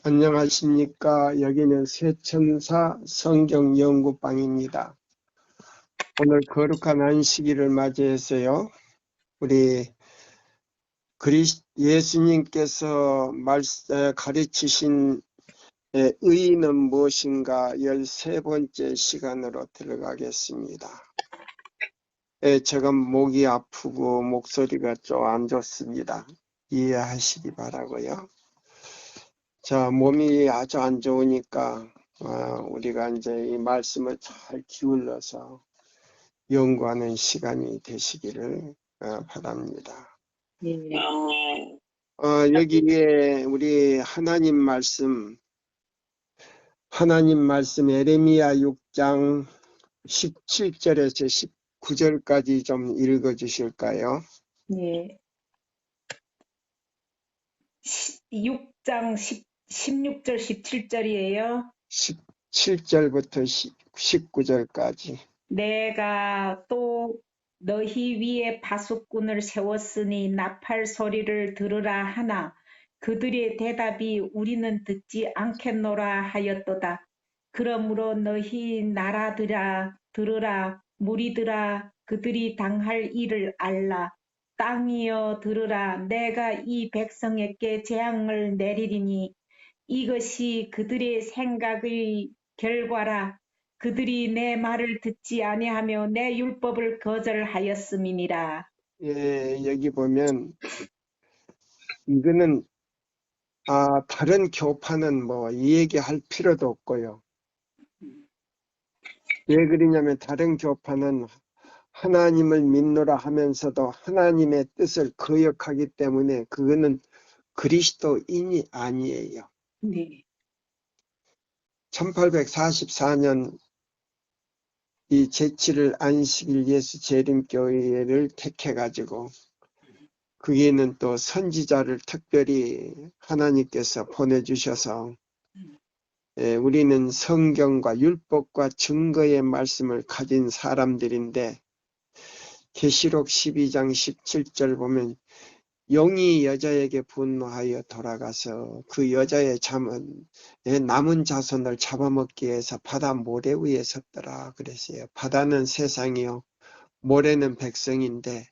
안녕하십니까. 여기는 세천사 성경연구방입니다. 오늘 거룩한 안식일을 맞이해서요. 우리 예수님께서 가르치신 의의는 무엇인가 13번째 시간으로 들어가겠습니다. 제가 목이 아프고 목소리가 좀 안 좋습니다. 이해하시기 바라고요. 자, 몸이 아주 안 좋으니까 우리가 이제 이 말씀을 잘 기울여서 연구하는 시간이 되시기를 바랍니다. 여기에 우리 하나님 말씀 에레미야 6장 17절에서 19절까지 좀 읽어 주실까요? 네. 6장 16절 17절이에요. 17절부터 19절까지. 내가 또 너희 위에 파수꾼을 세웠으니 나팔 소리를 들으라 하나 그들의 대답이 우리는 듣지 않겠노라 하였도다. 그러므로 너희 나라들아 들으라, 무리들아 그들이 당할 일을 알라. 땅이여 들으라, 내가 이 백성에게 재앙을 내리리니 이것이 그들의 생각의 결과라. 그들이 내 말을 듣지 아니하며 내 율법을 거절하였음이니라. 예, 여기 보면 이거는 다른 교파는 뭐 이 얘기할 필요도 없고요. 왜 그러냐면 다른 교파는 하나님을 믿노라 하면서도 하나님의 뜻을 거역하기 때문에 그거는 그리스도인이 아니에요. 네. 1844년 이 제7일 안식일 예수 재림교회를 택해가지고 거기에는 또 선지자를 특별히 하나님께서 보내주셔서 우리는 성경과 율법과 증거의 말씀을 가진 사람들인데 계시록 12장 17절 보면 영이 여자에게 분노하여 돌아가서 그 여자의 남은 자손을 잡아먹기 위해서 바다 모래 위에 섰더라 그랬어요. 바다는 세상이요, 모래는 백성인데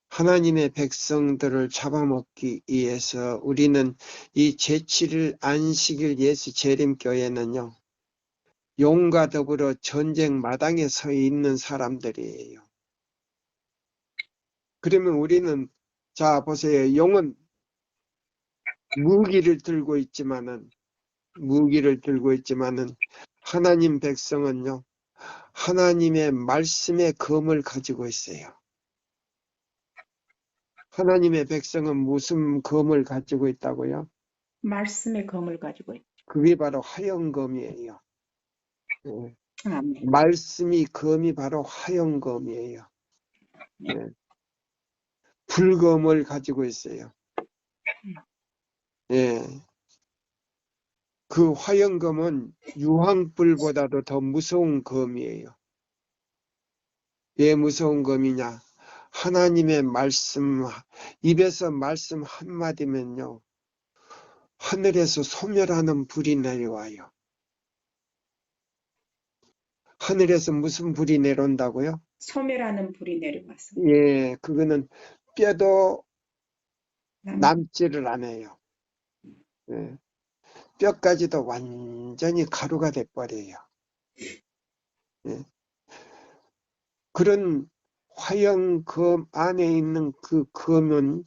하나님의 백성들을 잡아먹기 위해서 우리는 이 제7일 안식일 예수 재림교회는요, 용과 더불어 전쟁 마당에 서 있는 사람들이에요. 그러면 우리는 자 보세요. 용은 무기를 들고 있지만은 하나님 백성은요, 하나님의 말씀의 검을 가지고 있어요. 하나님의 백성은 무슨 검을 가지고 있다고요? 말씀의 검을 가지고 있죠. 그게 바로 화영검이에요. 네. 아멘. 말씀이 검이 바로 화영검이에요. 네. 불검을 가지고 있어요. 네. 그 화영검은 유황불보다도 더 무서운 검이에요. 왜 무서운 검이냐? 하나님의 말씀, 입에서 말씀 한마디면요, 하늘에서 소멸하는 불이 내려와요. 하늘에서 무슨 불이 내려온다고요? 소멸하는 불이 내려와서. 예, 그거는 뼈도 남지를 않아요. 예, 뼈까지도 완전히 가루가 돼버려요. 예. 그런 화영검 안에 있는 그 검은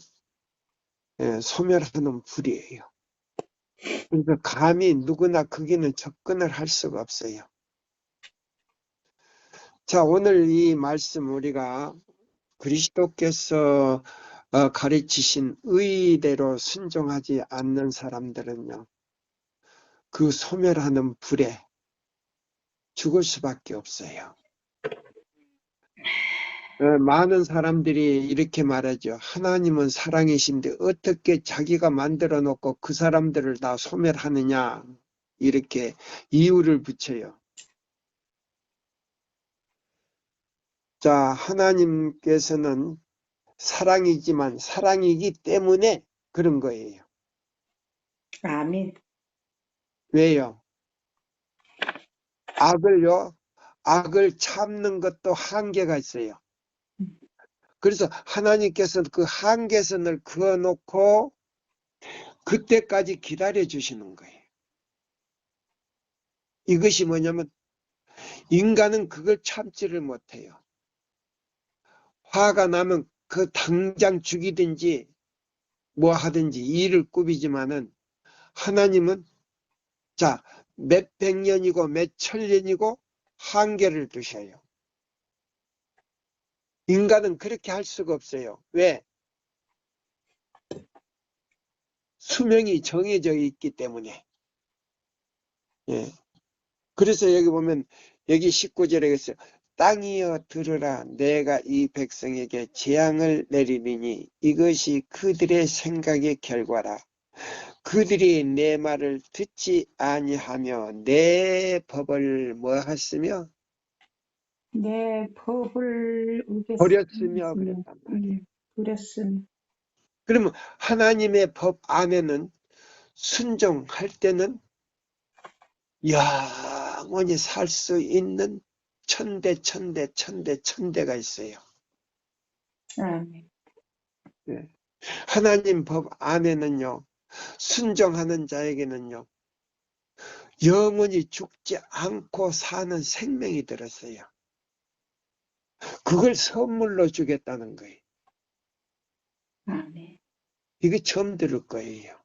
소멸하는 불이에요. 그래서 감히 누구나 거기는 접근을 할 수가 없어요. 자, 오늘 이 말씀 우리가 그리스도께서 가르치신 의대로 순종하지 않는 사람들은요, 그 소멸하는 불에 죽을 수밖에 없어요. 많은 사람들이 이렇게 말하죠. 하나님은 사랑이신데 어떻게 자기가 만들어 놓고 그 사람들을 다 소멸하느냐, 이렇게 이유를 붙여요. 자, 하나님께서는 사랑이지만 사랑이기 때문에 그런 거예요. 아멘. 왜요? 악을 참는 것도 한계가 있어요. 그래서 하나님께서 그 한계선을 그어놓고 그때까지 기다려 주시는 거예요. 이것이 뭐냐면 인간은 그걸 참지를 못해요. 화가 나면 그 당장 죽이든지 뭐 하든지 일을 꾸미지만은 하나님은 자, 몇백 년이고 몇천 년이고 한계를 두셔요. 인간은 그렇게 할 수가 없어요. 왜? 수명이 정해져 있기 때문에. 예. 그래서 여기 보면 여기 19절에 있어요. 땅이여 들으라 내가 이 백성에게 재앙을 내리리니 이것이 그들의 생각의 결과라. 그들이 내 말을 듣지 아니하며 내 법을 뭐 했으며 내 법을 버렸으며 어겼으며, 그랬단 말이에요. 버렸으며. 그러면 하나님의 법 안에는 순종할 때는 영원히 살 수 있는 천대가 있어요. 아멘. 예. 하나님 법 안에는요, 순종하는 자에게는요, 영원히 죽지 않고 사는 생명이 들었어요. 그걸 선물로 주겠다는 거예요. 아멘. 이게 처음 들을 거예요.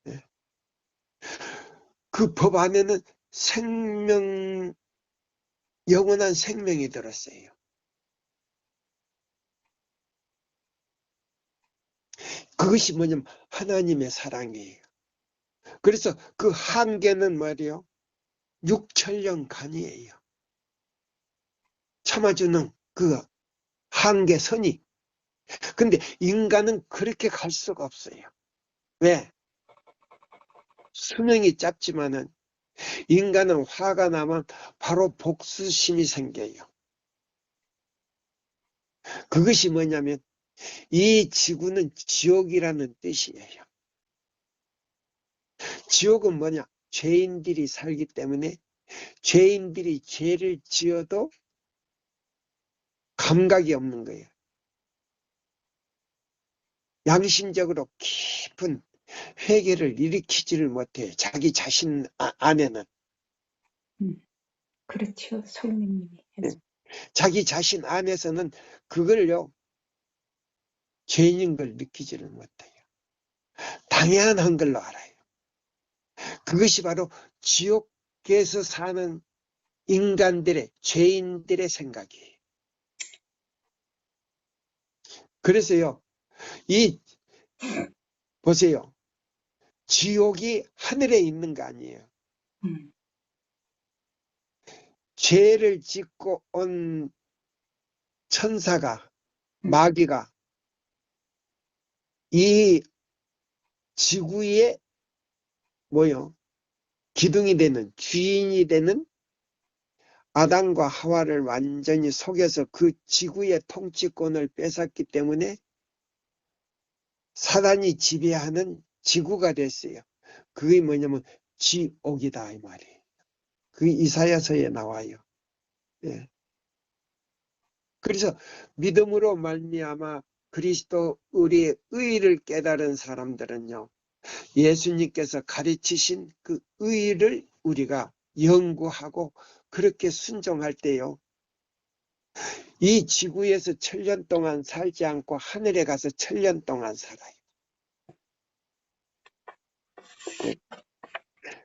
예. 그 법 안에는 영원한 생명이 들었어요. 그것이 뭐냐면 하나님의 사랑이에요. 그래서 그 한계는 말이요, 육천년간이에요. 참아주는 그 한계선이. 근데 인간은 그렇게 갈 수가 없어요. 왜? 수명이 짧지만은 인간은 화가 나면 바로 복수심이 생겨요. 그것이 뭐냐면 이 지구는 지옥이라는 뜻이에요. 지옥은 뭐냐? 죄인들이 살기 때문에 죄인들이 죄를 지어도 감각이 없는 거예요. 양심적으로 깊은 회개를 일으키지를 못해요. 자기 자신 안에는. 그렇죠. 성령님이 해서. 자기 자신 안에서는 그걸요, 죄인인 걸 느끼지를 못해요. 당연한 걸로 알아요. 그것이 바로 지옥에서 사는 인간들의, 죄인들의 생각이에요. 그래서요, 보세요. 지옥이 하늘에 있는 거 아니에요. 죄를 짓고 온 천사가, 마귀가 이 지구의 기둥이 되는, 주인이 되는 아담과 하와를 완전히 속여서 그 지구의 통치권을 뺏었기 때문에 사단이 지배하는 지구가 됐어요. 그게 뭐냐면 지옥이다 이 말이에요. 그 이사야서에 나와요. 예. 그래서 믿음으로 말미암아 그리스도 우리의 의를 깨달은 사람들은요, 예수님께서 가르치신 그 의를 우리가 연구하고 그렇게 순종할 때요, 이 지구에서 1000년 동안 살지 않고 하늘에 가서 1000년 동안 살아요.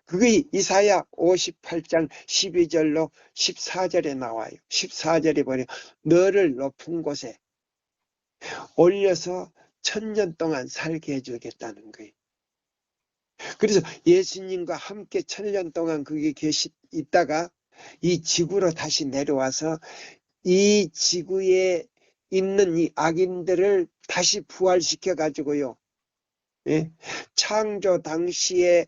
그게 이사야 58장 12절로 14절에 나와요. 14절에 보면 너를 높은 곳에 올려서 1000년 동안 살게 해주겠다는 거예요. 그래서 예수님과 함께 1000년 동안 거기 있다가 이 지구로 다시 내려와서 이 지구에 있는 이 악인들을 다시 부활시켜 가지고요, 예? 창조 당시에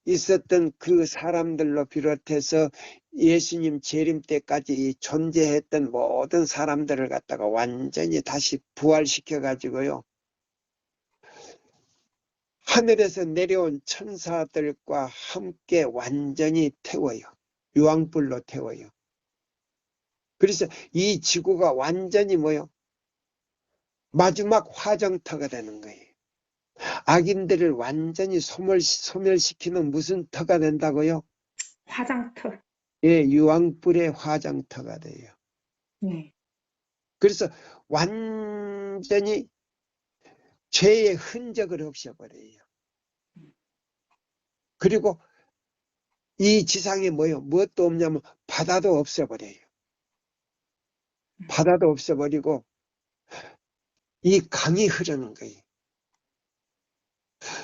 있었던 그 사람들로 비롯해서 예수님 재림 때까지 존재했던 모든 사람들을 갖다가 완전히 다시 부활시켜 가지고요, 하늘에서 내려온 천사들과 함께 완전히 태워요. 유황불로 태워요. 그래서 이 지구가 완전히 뭐요? 마지막 화정터가 되는 거예요. 악인들을 완전히 소멸시키는 무슨 터가 된다고요? 화장터. 예, 유황불의 화장터가 돼요. 네. 그래서 완전히 죄의 흔적을 없애버려요. 그리고 이 지상에 뭐요? 무엇도 없냐면 바다도 없애버려요. 바다도 없애버리고 이 강이 흐르는 거예요.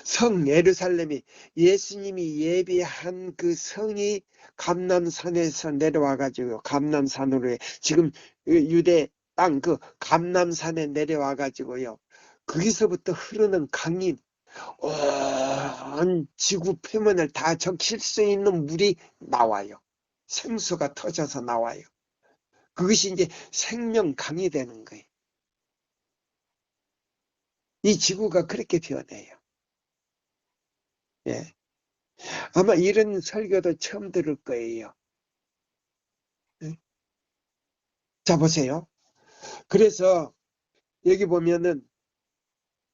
성 예루살렘이 예수님이 예비한 그 성이 감람산에서 내려와가지고 감람산으로 지금 유대 땅 그 감람산에 내려와가지고요. 거기서부터 흐르는 강이 온 지구 표면을 다 적실 수 있는 물이 나와요. 생수가 터져서 나와요. 그것이 이제 생명강이 되는 거예요. 이 지구가 그렇게 변해요. 예. 아마 이런 설교도 처음 들을 거예요. 예. 자, 보세요. 그래서 여기 보면은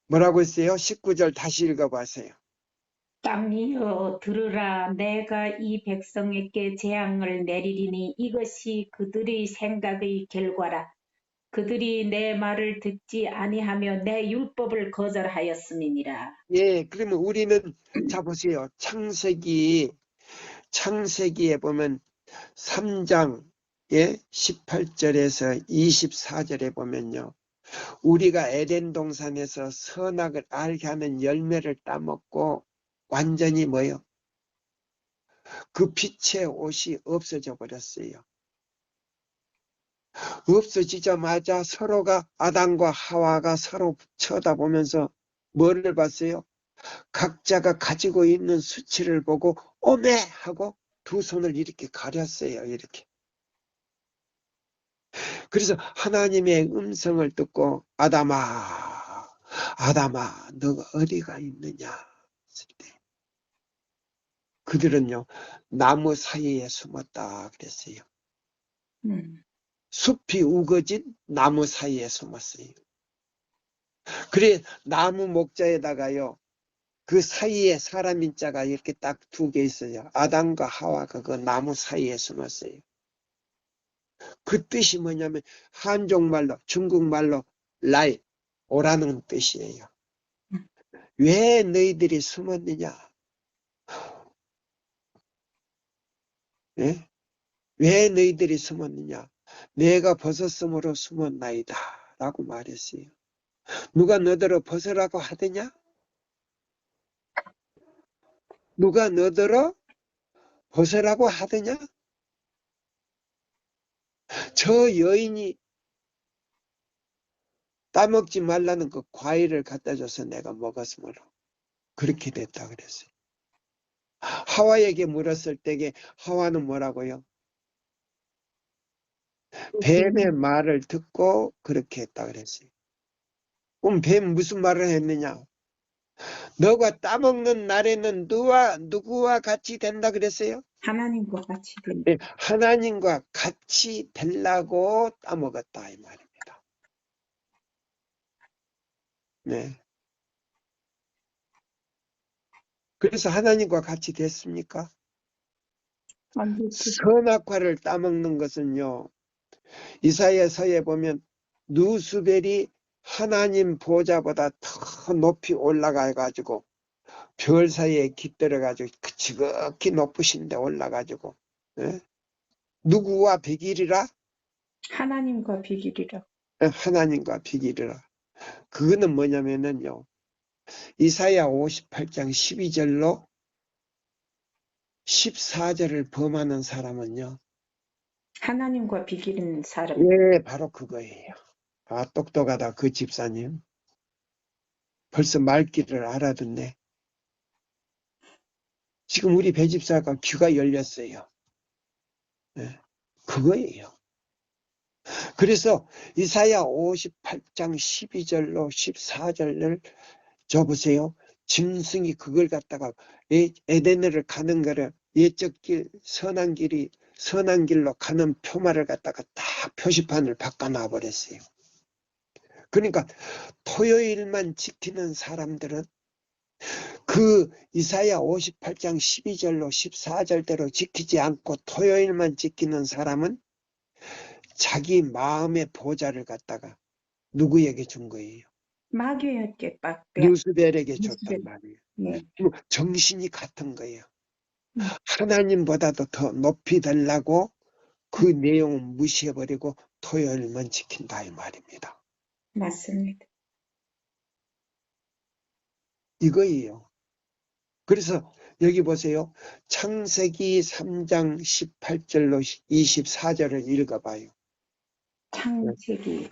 뭐라고 했어요? 19절 다시 읽어보세요. 땅이여 들으라 내가 이 백성에게 재앙을 내리리니 이것이 그들의 생각의 결과라. 그들이 내 말을 듣지 아니하며 내 율법을 거절하였음이니라. 예, 그러면 우리는 자 보세요. 창세기에 보면 3장 예, 18절에서 24절에 보면요. 우리가 에덴 동산에서 선악을 알게 하는 열매를 따먹고 완전히 뭐요? 그 빛의 옷이 없어져 버렸어요. 없어지자마자 서로가 아담과 하와가 서로 쳐다보면서 뭐를 봤어요? 각자가 가지고 있는 수치를 보고 오메 하고 두 손을 이렇게 가렸어요. 이렇게. 그래서 하나님의 음성을 듣고 아담아 너가 어디가 있느냐 했을 때 그들은요 나무 사이에 숨었다 그랬어요. 숲이 우거진 나무 사이에 숨었어요. 그래 나무 목자에다가요 그 사이에 사람 인자가 이렇게 딱 두 개 있어요. 아담과 하와가 그 나무 사이에 숨었어요. 그 뜻이 뭐냐면 한족말로 중국말로 라이 오라는 뜻이에요. 왜 너희들이 숨었느냐? 예? 왜 너희들이 숨었느냐? 내가 벗었으므로 숨었나이다 라고 말했어요. 누가 너더러 벗으라고 하더냐? 누가 너더러 벗으라고 하더냐? 저 여인이 따먹지 말라는 그 과일을 갖다 줘서 내가 먹었으므로 그렇게 됐다 그랬어요. 하와에게 물었을 때에 하와는 뭐라고요? 뱀의 말을 듣고 그렇게 했다 그랬어요. 그럼 뱀 무슨 말을 했느냐? 너가 따먹는 날에는 누구와 같이 된다 그랬어요? 하나님과 같이 된다. 네, 하나님과 같이 되려고 따먹었다 이 말입니다. 네. 그래서 하나님과 같이 됐습니까? 선악과를 따먹는 것은요. 이사야서에 보면 누수벨이 하나님 보좌보다 더 높이 올라가 가지고 별 사이에 깃들어 가지고 지극히 높으신 데 올라 가지고 예? 누구와 비길이라? 하나님과 비길이라. 하나님과 비길이라. 그거는 뭐냐면은요. 이사야 58장 12절로 14절을 범하는 사람은요. 하나님과 비길인 사람. 예, 바로 그거예요. 아, 똑똑하다 그 집사님. 벌써 말귀를 알아듣네. 지금 우리 배 집사가 귀가 열렸어요. 네, 그거예요. 그래서 이사야 58장 12절로 14절을 저 보세요. 짐승이 그걸 갖다가 에덴을 가는 거를 예적 길, 선한 길로 가는 표말을 갖다가 다 표시판을 바꿔놔 버렸어요. 그러니까 토요일만 지키는 사람들은 그 이사야 58장 12절로 14절대로 지키지 않고 토요일만 지키는 사람은 자기 마음의 보좌를 갖다가 누구에게 준 거예요? 마귀에게 루스벨에게 줬단 루스벨. 말이에요. 네. 정신이 같은 거예요. 음. 하나님보다도 더 높이 들라고 그 내용을 무시해버리고 토요일만 지킨다 이 말입니다. 맞습니다. 이거예요. 그래서 여기 보세요. 창세기 3장 18절로 24절을 읽어봐요. 창세기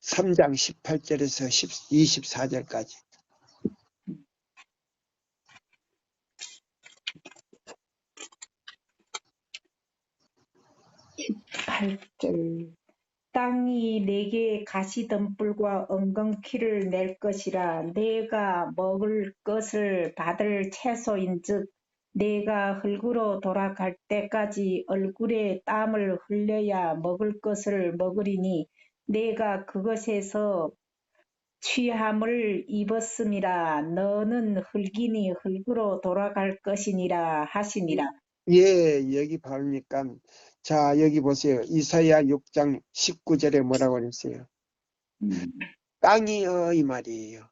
3장 18절에서 24절까지. 8절. 땅이 내게 가시덤불과 엉겅퀴를 낼 것이라. 내가 먹을 것을 받을 채소인즉 내가 흙으로 돌아갈 때까지 얼굴에 땀을 흘려야 먹을 것을 먹으리니 내가 그것에서 취함을 입었음이라. 너는 흙이니 흙으로 돌아갈 것이니라 하시니라. 예, 여기 보니까 자, 여기 보세요. 이사야 6장 19절에 뭐라고 그랬어요? 땅이여 이 말이에요.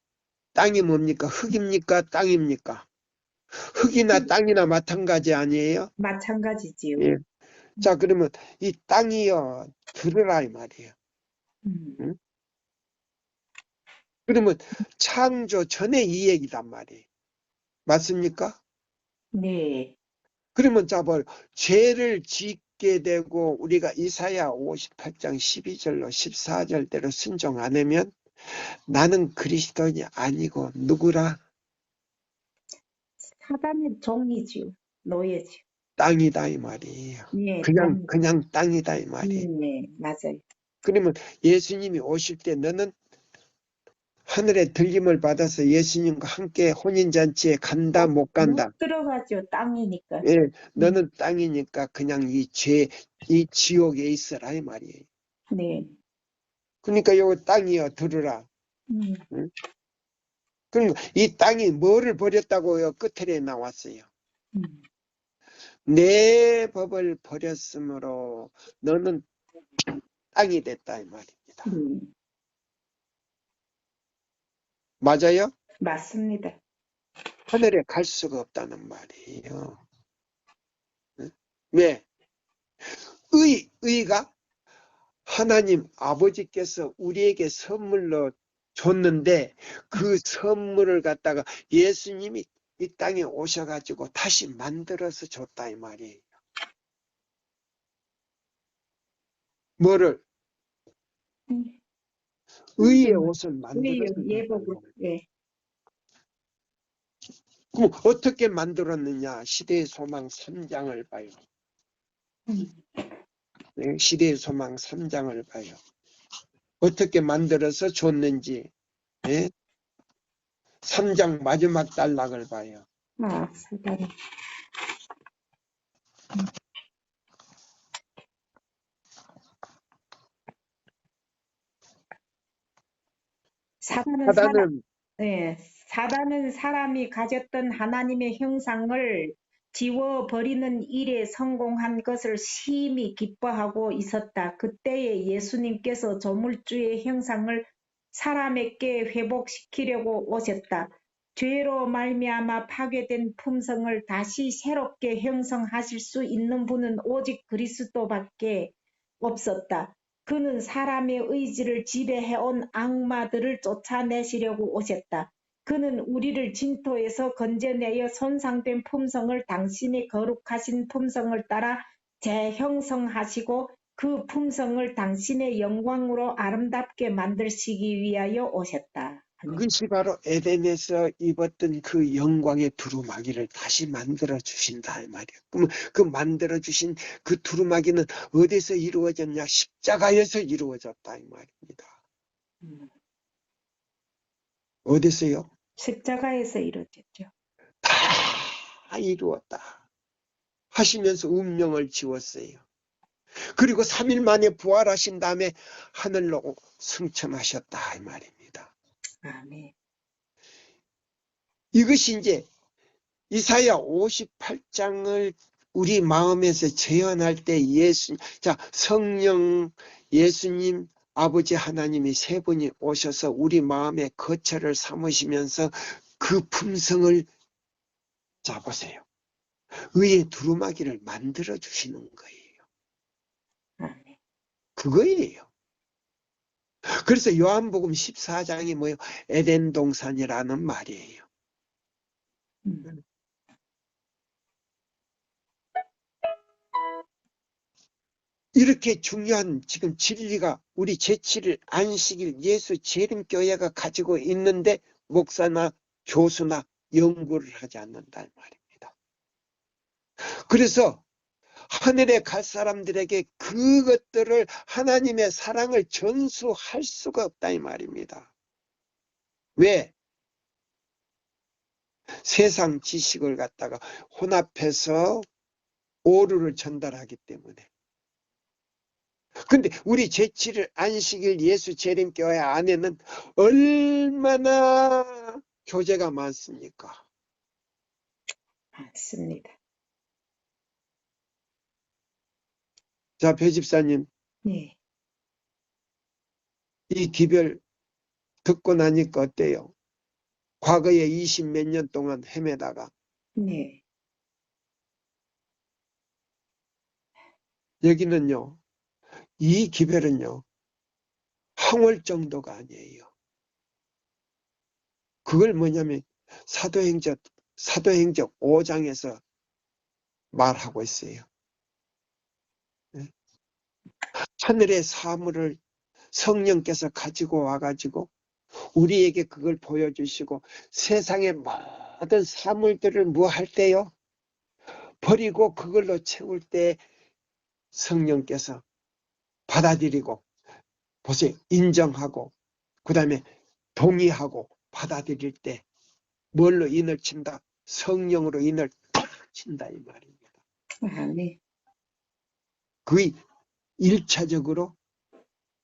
땅이 뭡니까? 흙입니까? 땅입니까? 흙이나 땅이나 마찬가지 아니에요? 마찬가지지요. 예. 자, 그러면 이 땅이여 들으라 이 말이에요. 응? 그러면 창조 전에 이 얘기단 말이에요. 맞습니까? 네. 그러면 자, 죄를 짓게 되고 우리가 이사야 58장 12절로 14절대로 순종 안 하면 나는 그리스도인이 아니고 누구라? 사단의 종이지요. 노예지요. 땅이다 이 말이에요. 네, 그냥 땅이다 이 말이에요. 네, 맞아요. 그러면 예수님이 오실 때 너는 하늘에 들림을 받아서 예수님과 함께 혼인잔치에 간다 못 간다. 못 들어가죠. 땅이니까. 예, 너는 땅이니까 그냥 이 지옥에 있어라 이 말이에요. 네. 그러니까 요 땅이여 들으라. 응? 그러니까 이 땅이 뭐를 버렸다고요? 끝에 나왔어요. 내 법을 버렸으므로 너는 땅이 됐다 이 말입니다. 맞아요? 맞습니다. 하늘에 갈 수가 없다는 말이에요. 왜? 의가 하나님 아버지께서 우리에게 선물로 줬는데 그 선물을 갖다가 예수님이 이 땅에 오셔가지고 다시 만들어서 줬다 이 말이에요. 뭐를? 의의 옷을 만들어서 예복을. 예. 그럼 어떻게 만들었느냐? 시대의 소망 3장을 봐요. 네, 시대의 소망 3장을 봐요. 어떻게 만들어서 줬는지, 네? 3장 마지막 단락을 봐요. 아, 사단. 사단은 사람이 가졌던 하나님의 형상을 지워버리는 일에 성공한 것을 심히 기뻐하고 있었다. 그때에 예수님께서 조물주의 형상을 사람에게 회복시키려고 오셨다. 죄로 말미암아 파괴된 품성을 다시 새롭게 형성하실 수 있는 분은 오직 그리스도밖에 없었다. 그는 사람의 의지를 지배해온 악마들을 쫓아내시려고 오셨다. 그는 우리를 진토에서 건져내어 손상된 품성을 당신의 거룩하신 품성을 따라 재형성하시고 그 품성을 당신의 영광으로 아름답게 만드시기 위하여 오셨다. 그것이 바로 에덴에서 입었던 그 영광의 두루마기를 다시 만들어 주신다 이 말이에요. 그러면 그 만들어 주신 그 두루마기는 어디서 이루어졌냐? 십자가에서 이루어졌다 이 말입니다. 어디서요? 십자가에서 이루어졌죠. 다 이루었다 하시면서 운명을 지웠어요. 그리고 3일 만에 부활하신 다음에 하늘로 승천하셨다 이 말입니다. 아멘. 이것이 이제 이사야 58장을 우리 마음에서 재현할 때 성령, 예수님, 아버지 하나님이 세 분이 오셔서 우리 마음에 거처를 삼으시면서 그 품성을 잡으세요. 의의 두루마기를 만들어 주시는 거예요. 아멘. 그거예요. 그래서 요한복음 14장이 뭐예요? 에덴 동산이라는 말이에요. 이렇게 중요한 지금 진리가 우리 제7일 안식일 예수 재림교회가 가지고 있는데 목사나 교수나 연구를 하지 않는다 이 말입니다. 그래서 하늘에 갈 사람들에게 그것들을 하나님의 사랑을 전수할 수가 없다 이 말입니다. 왜? 세상 지식을 갖다가 혼합해서 오류를 전달하기 때문에. 근데 우리 제7일 안식일 예수 재림교회 안에는 얼마나 교재가 많습니까? 맞습니다. 자, 배 집사님, 네. 이 기별 듣고 나니까 어때요? 과거에 20 몇 년 동안 헤매다가 네. 여기는요, 이 기별은요, 항월 정도가 아니에요. 그걸 뭐냐면 사도행전 5장에서 말하고 있어요. 하늘의 사물을 성령께서 가지고 와가지고 우리에게 그걸 보여주시고 세상의 모든 사물들을 뭐 할 때요? 버리고 그걸로 채울 때 성령께서 받아들이고 보세요. 인정하고 그 다음에 동의하고 받아들일 때 뭘로 인을 친다? 성령으로 인을 탁 친다 이 말입니다. 아멘. 그게 1차적으로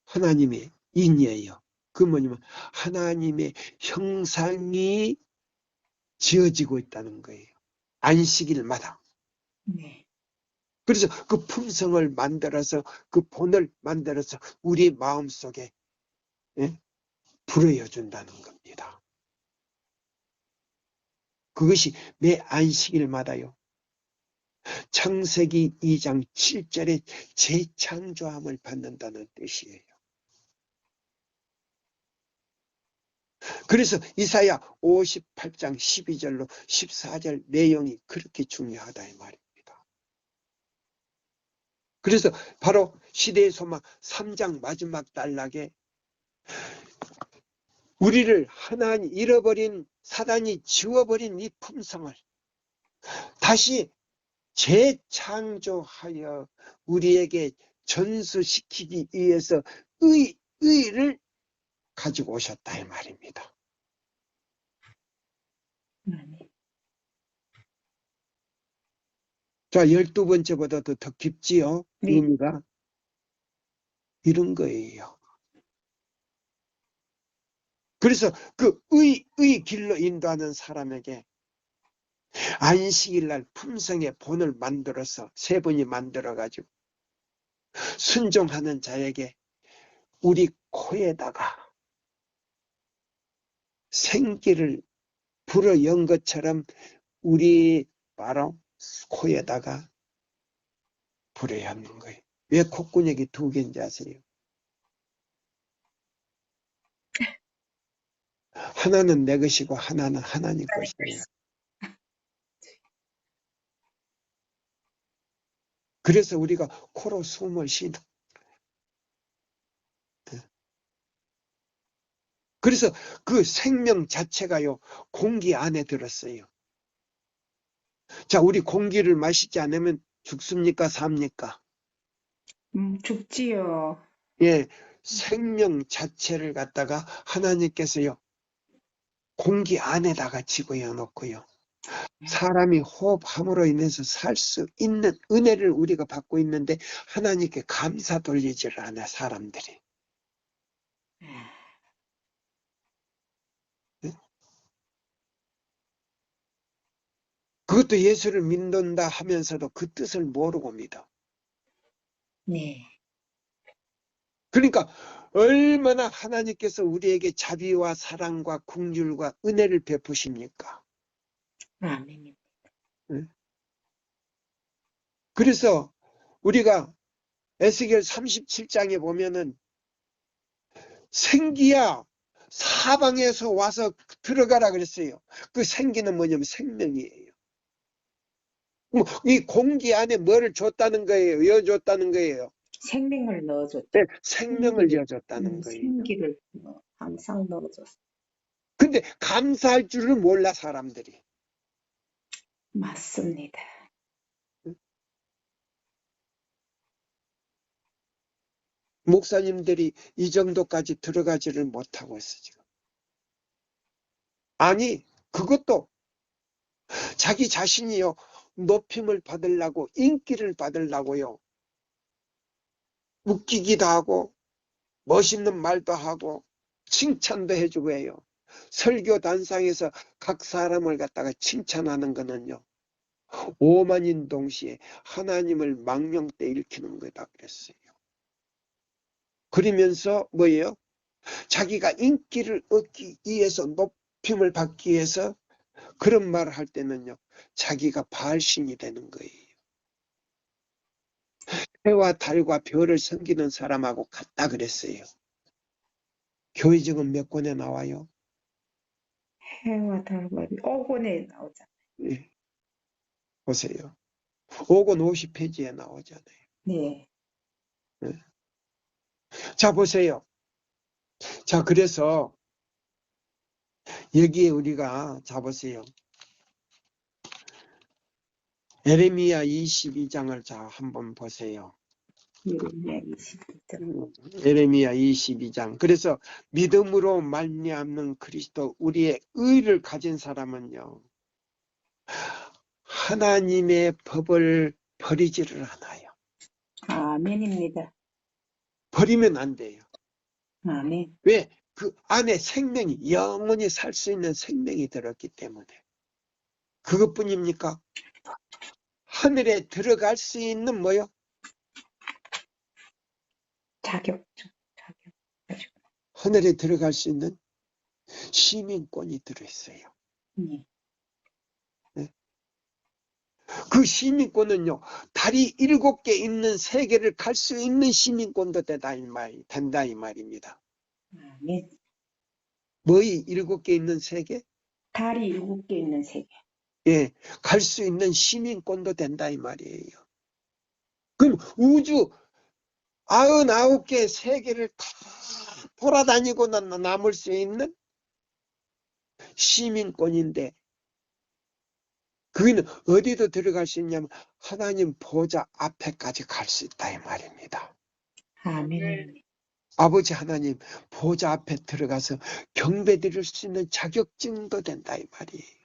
하나님의 인이에요. 그 뭐냐면 하나님의 형상이 지어지고 있다는 거예요. 안식일마다. 네. 그래서 그 품성을 만들어서 그 본을 만들어서 우리 마음속에 불어여 준다는 겁니다. 그것이 매 안식일마다요. 창세기 2장 7절에 재창조함을 받는다는 뜻이에요. 그래서 이사야 58장 12절로 14절 내용이 그렇게 중요하다 이 말입니다. 그래서 바로 시대의 소망 3장 마지막 단락에 우리를 하나님 잃어버린 사단이 지워버린 이 품성을 다시 재창조하여 우리에게 전수시키기 위해서 의를 가지고 오셨다 이 말입니다. 자, 12번째보다도 더 깊지요. 네. 의미가 이런 거예요. 그래서 그 의 길로 인도하는 사람에게 안식일 날 품성의 본을 만들어서 세 분이 만들어가지고 순종하는 자에게 우리 코에다가 생기를 불어연 것처럼 우리 바로 코에다가 불어야 하는 거예요. 왜 콧구녕이 2개인지 아세요? 하나는 내 것이고 하나는 하나님 것이에요. 그래서 우리가 코로 숨을 쉬는. 그래서 그 생명 자체가요, 공기 안에 들었어요. 자, 우리 공기를 마시지 않으면 죽습니까? 삽니까? 죽지요. 예, 생명 자체를 갖다가 하나님께서요, 공기 안에다가 집어넣어 놓고요. 사람이 호흡함으로 인해서 살 수 있는 은혜를 우리가 받고 있는데 하나님께 감사 돌리지를 않아 사람들이. 그것도 예수를 믿는다 하면서도 그 뜻을 모르고 믿어. 네. 그러니까 얼마나 하나님께서 우리에게 자비와 사랑과 긍휼과 은혜를 베푸십니까? 아멘. 그래서 우리가 에스겔 37장에 보면은 생기야 사방에서 와서 들어가라 그랬어요. 그 생기는 뭐냐면 생명이에요. 이 공기 안에 뭐를 줬다는 거예요? 왜 줬다는 거예요? 생명을 넣어줬죠. 네, 생명을 이어줬다는 거예요. 생기를 항상 넣어줬어. 근데 감사할 줄을 몰라 사람들이. 맞습니다. 목사님들이 이 정도까지 들어가지를 못하고 있어 지금. 아니 그것도 자기 자신이요 높임을 받으려고 인기를 받으려고요 웃기기도 하고 멋있는 말도 하고 칭찬도 해주고 해요. 설교 단상에서 각 사람을 갖다가 칭찬하는 거는요 오만인 동시에 하나님을 망령때 일으키는 거다 그랬어요. 그러면서 뭐예요? 자기가 인기를 얻기 위해서 높임을 받기 위해서 그런 말을 할 때는요 자기가 바알신이 되는 거예요. 해와 달과 별을 섬기는 사람하고 같다 그랬어요. 교회증은 몇 권에 나와요? 해와 달과 5권에 나오잖아요. 예, 보세요. 5권 50페이지에 나오잖아요. 네. 예. 자 보세요. 자 그래서 여기에 우리가 자 보세요. 에레미야 22장을 자 한번 보세요. 예레미야 22장. 에레미야 22장. 그래서 믿음으로 말미암는 그리스도 우리의 의를 가진 사람은요. 하나님의 법을 버리지를 않아요. 아멘입니다. 버리면 안 돼요. 아멘. 왜? 그 안에 생명이 영원히 살 수 있는 생명이 들었기 때문에. 그것뿐입니까? 하늘에 들어갈 수 있는 뭐요? 자격증. 하늘에 들어갈 수 있는 시민권이 들어있어요. 네. 그 시민권은요, 달이 7개 있는 세계를 갈 수 있는 시민권도 된다 이 말입니다. 아멘. 뭐이 7개 있는 세계? 달이 7개 있는 세계. 예, 갈 수 있는 시민권도 된다 이 말이에요. 그럼 우주 99개 세계를 다 돌아다니고 남을 수 있는 시민권인데 그는 어디도 들어갈 수 있냐면 하나님 보좌 앞에까지 갈 수 있다 이 말입니다. 아멘. 아버지 하나님 보좌 앞에 들어가서 경배 드릴 수 있는 자격증도 된다 이 말이에요.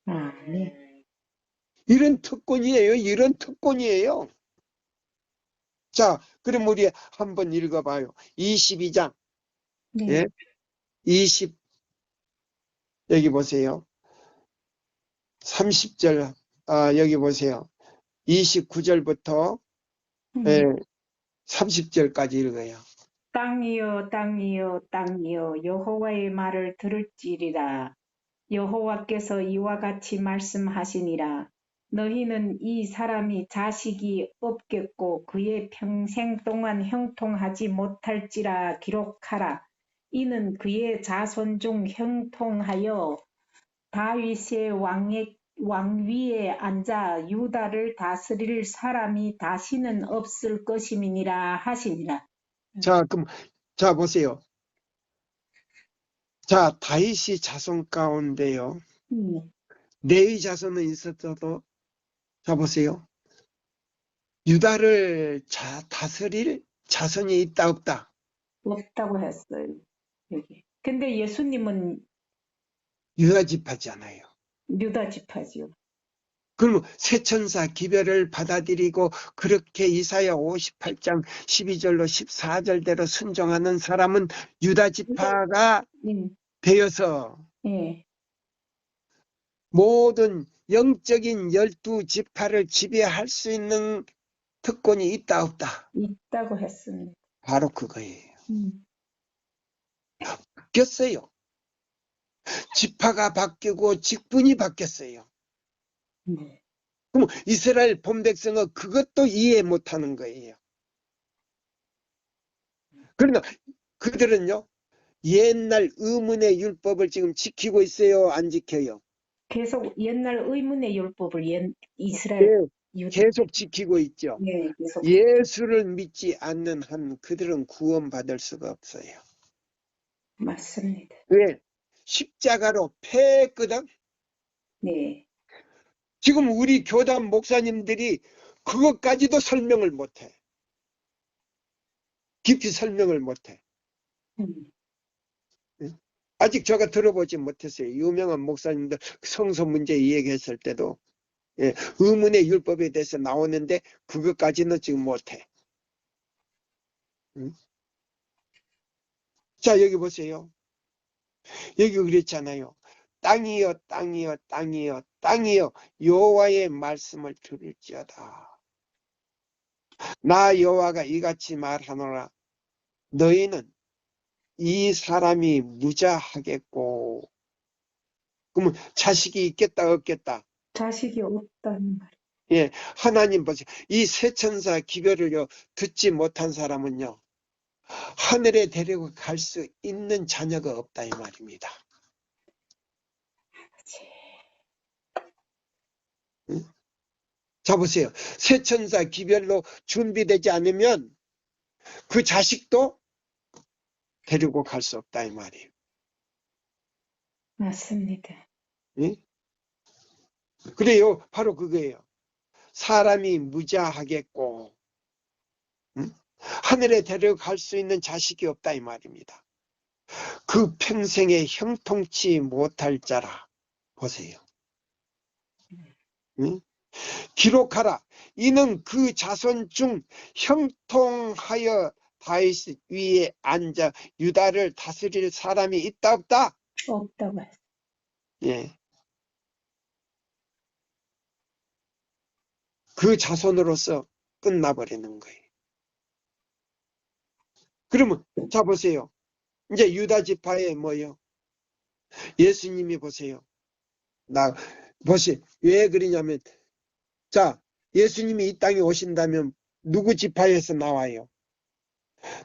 아멘. 이런 특권이에요. 이런 특권이에요. 자, 그럼 우리 한번 읽어봐요. 22장. 네. 예? 20 여기 보세요. 30절 여기 보세요. 29절부터 예, 30절까지 읽어요. 땅이여 땅이여 땅이여 여호와의 말을 들을지리라. 여호와께서 이와 같이 말씀하시니라. 너희는 이 사람이 자식이 없겠고 그의 평생 동안 형통하지 못할지라 기록하라. 이는 그의 자손 중 형통하여 다윗의 왕위에 앉아 유다를 다스릴 사람이 다시는 없을 것임이니라 하시니라. 자, 그럼 자 보세요. 자, 다윗이 자손 가운데요. 레위 자손은 있었어도 자 보세요. 유다를 다스릴 자손이 있다 없다. 없다고 했어요. 여기. 근데 예수님은 유다 지파잖아요. 유다 지파지요. 그러면 세천사 기별을 받아들이고 그렇게 이사야 58장 12절로 14절대로 순종하는 사람은 유다 지파가 예, 되어서 예, 모든 영적인 12지파를 지배할 수 있는 특권이 있다 없다. 있다고 했습니다. 바로 그거예요. 음, 바뀌었어요. 지파가 바뀌고 직분이 바뀌었어요. 네. 그럼 이스라엘 본백성은 그것도 이해 못하는 거예요. 그러나 그들은요, 옛날 의문의 율법을 지금 지키고 있어요, 안 지켜요? 계속 옛날 의문의 율법을 네, 이스라엘 유다 계속 지키고 있죠. 예, 계속 예수를 믿지 않는 한 그들은 구원받을 수가 없어요. 맞습니다. 왜? 십자가로 패했거든. 네, 지금 우리 교단 목사님들이 그것까지도 설명을 못해. 깊이 설명을 못해. 음, 아직 제가 들어보지 못했어요. 유명한 목사님들 성소 문제 이야기했을 때도 의문의 율법에 대해서 나오는데 그것까지는 지금 못해. 자, 여기 보세요. 여기 그랬잖아요. 땅이여 땅이여 땅이여 땅이여 여호와의 말씀을 들을지어다. 나 여호와가 이같이 말하노라. 너희는 이 사람이 무자하겠고. 그러면 자식이 있겠다 없겠다. 자식이 없다는 말. 예, 하나님 보세요. 이 세천사 기별을요 듣지 못한 사람은요 하늘에 데리고 갈 수 있는 자녀가 없다 이 말입니다. 응? 자 보세요. 세천사 기별로 준비되지 않으면 그 자식도 데리고 갈 수 없다 이 말이에요. 맞습니다. 응? 그래요. 바로 그거예요. 사람이 무자하겠고 하늘에 데려갈 수 있는 자식이 없다 이 말입니다. 그 평생에 형통치 못할 자라. 보세요. 응? 기록하라. 이는 그 자손 중 형통하여 다윗 위에 앉아 유다를 다스릴 사람이 있다 없다? 없다고 했어요. 예. 그 자손으로서 끝나버리는 거예요. 그러면 자 보세요. 이제 유다 지파에 뭐요? 예수님이 보세요. 나 보시 왜 그러냐면 자 예수님이 이 땅에 오신다면 누구 지파에서 나와요?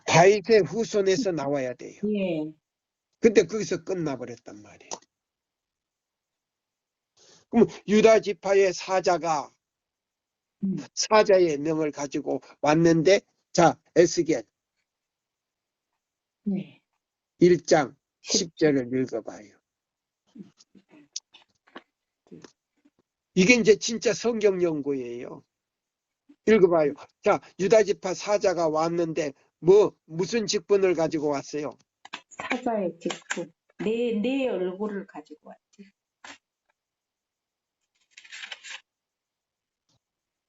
다윗의 후손에서 나와야 돼요. 예, 근데 거기서 끝나버렸단 말이에요. 그럼 유다 지파의 사자가 사자의 명을 가지고 왔는데 자 에스겔 네. 1장 10절을 읽어봐요. 이게 이제 진짜 성경 연구예요. 읽어봐요. 자 유다 지파 사자가 왔는데 무슨 직분을 가지고 왔어요? 사자의 직분. 내 얼굴을 가지고 왔지.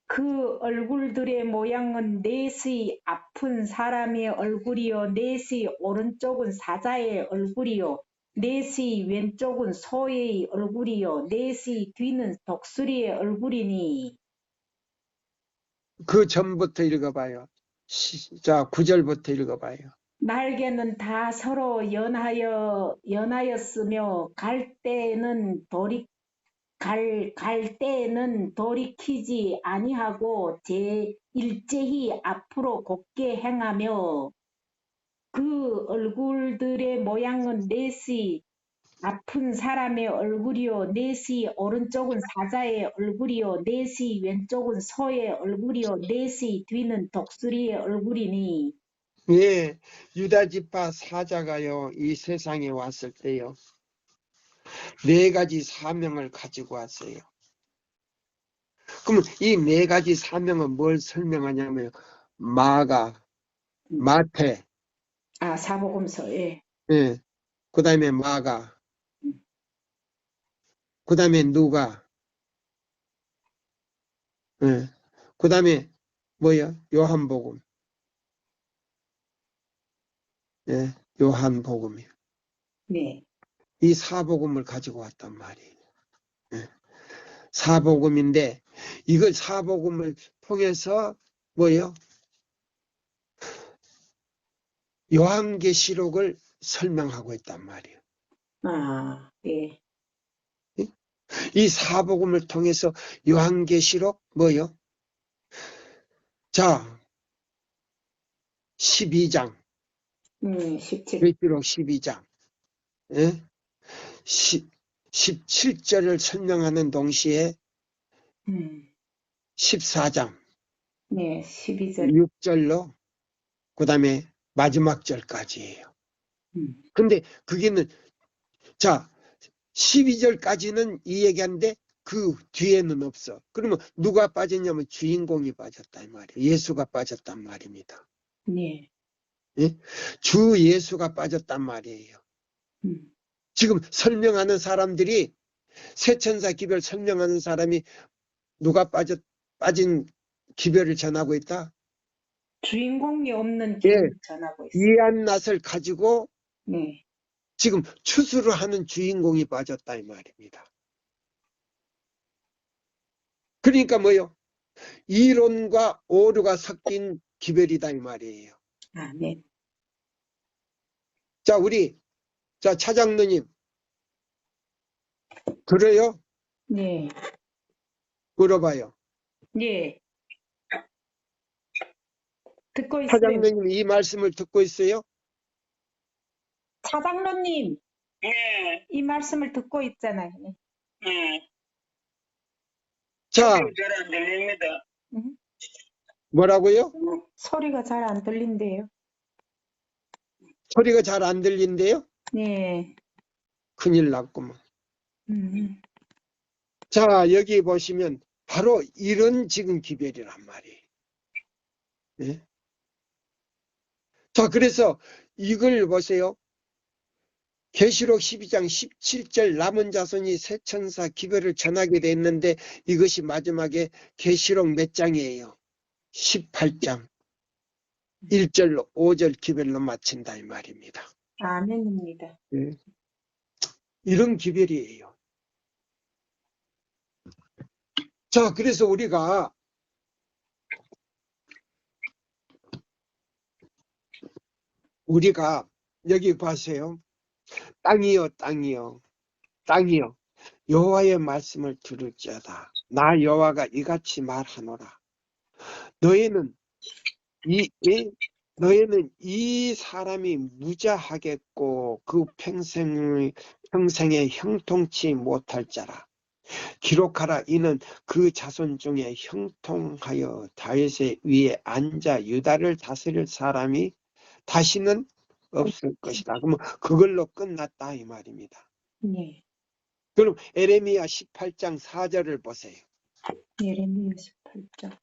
그 얼굴들의 모양은 넷의 아픈 사람의 얼굴이요, 넷의 오른쪽은 사자의 얼굴이요, 넷의 왼쪽은 소의 얼굴이요, 넷의 뒤는 독수리의 얼굴이니. 그 전부터 읽어봐요. 자 9절부터 읽어봐요. 날개는 다 서로 연하였으며 갈 때에는 돌이키지 아니하고 일제히 앞으로 곧게 행하며 그 얼굴들의 모양은 넷이 아픈 사람의 얼굴이요 넷이 오른쪽은 사자의 얼굴이요 넷이 왼쪽은 소의 얼굴이요 넷이 뒤는 독수리의 얼굴이니. 예, 유다 지파 사자가요 이 세상에 왔을 때요 4가지 사명을 가지고 왔어요. 그러면 이 4가지 사명은 뭘 설명하냐면 마가, 마태, 아, 사복음서. 예. 예, 그 다음에 마가, 그 다음에 누가, 예. 그 다음에 뭐야? 요한복음. 예. 요한복음이요. 네. 이 사복음을 가지고 왔단 말이에요. 예. 사복음인데 이걸 사복음을 통해서 뭐예요? 요한계시록을 설명하고 있단 말이에요. 아, 네. 이 사복음을 통해서 요한계시록 뭐예요? 자, 12장. 17. 계시록 12장. 예? 17절을 설명하는 동시에 음, 14장 네, 12절. 6절로 그 다음에 마지막 절까지예요. 근데 그게는 자 12절까지는 이 얘기하는데 그 뒤에는 없어. 그러면 누가 빠졌냐면 주인공이 빠졌다 이 말이에요. 예수가 빠졌단 말입니다. 네. 예? 주 예수가 빠졌단 말이에요. 음, 지금 설명하는 사람들이 세천사 기별 설명하는 사람이 누가 빠진 기별을 전하고 있다? 주인공이 없는 예, 기분을 전하고 있어요. 이한 낫을 가지고 네. 지금 추수를 하는 주인공이 빠졌다 이 말입니다. 그러니까 뭐요? 이론과 오류가 섞인 기별이다 이 말이에요. 아, 네. 자, 자, 차장로님, 그래요? 네. 물어봐요. 네. 듣고 있어요. 차장로님 이 말씀을 듣고 있어요? 차장로님, 네, 이 말씀을 듣고 있잖아요. 네. 자, 잘 안 들립니다. 음, 뭐라고요? 소리가 잘 안 들린대요. 소리가 잘 안 들린대요? 네. 큰일 났구만. 음, 자, 여기 보시면 바로 이런 지금 기별이란 말이에요. 네? 자, 그래서 이걸 보세요. 계시록 12장 17절 남은 자손이 세천사 기별을 전하게 됐는데 이것이 마지막에 계시록 몇 장이에요? 18장 1절로 5절 기별로 마친다 이 말입니다. 아멘입니다. 네. 이런 기별이에요. 자, 그래서 우리가 여기 보세요. 땅이여 땅이여 땅이여 여호와의 말씀을 들을지어다. 나 여호와가 이같이 말하노라. 너희는 이 사람이 무자하겠고 그 평생에 형통치 못할 자라. 기록하라. 이는 그 자손 중에 형통하여 다윗의 위에 앉아 유다를 다스릴 사람이 다시는 없을 것이다. 그러면 그걸로 끝났다 이 말입니다. 네. 그럼 에레미야 18장 4절을 보세요. 예레미야 18장.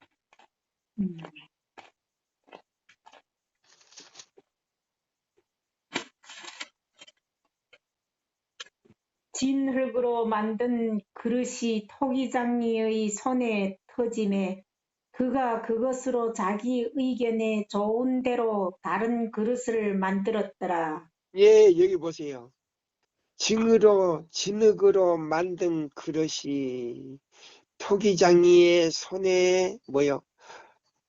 진흙으로 만든 그릇이 토기장이의 손에 터짐에 그가 그것으로 자기 의견에 좋은 대로 다른 그릇을 만들었더라. 예, 여기 보세요. 진흙으로 만든 그릇이 토기장이의 손에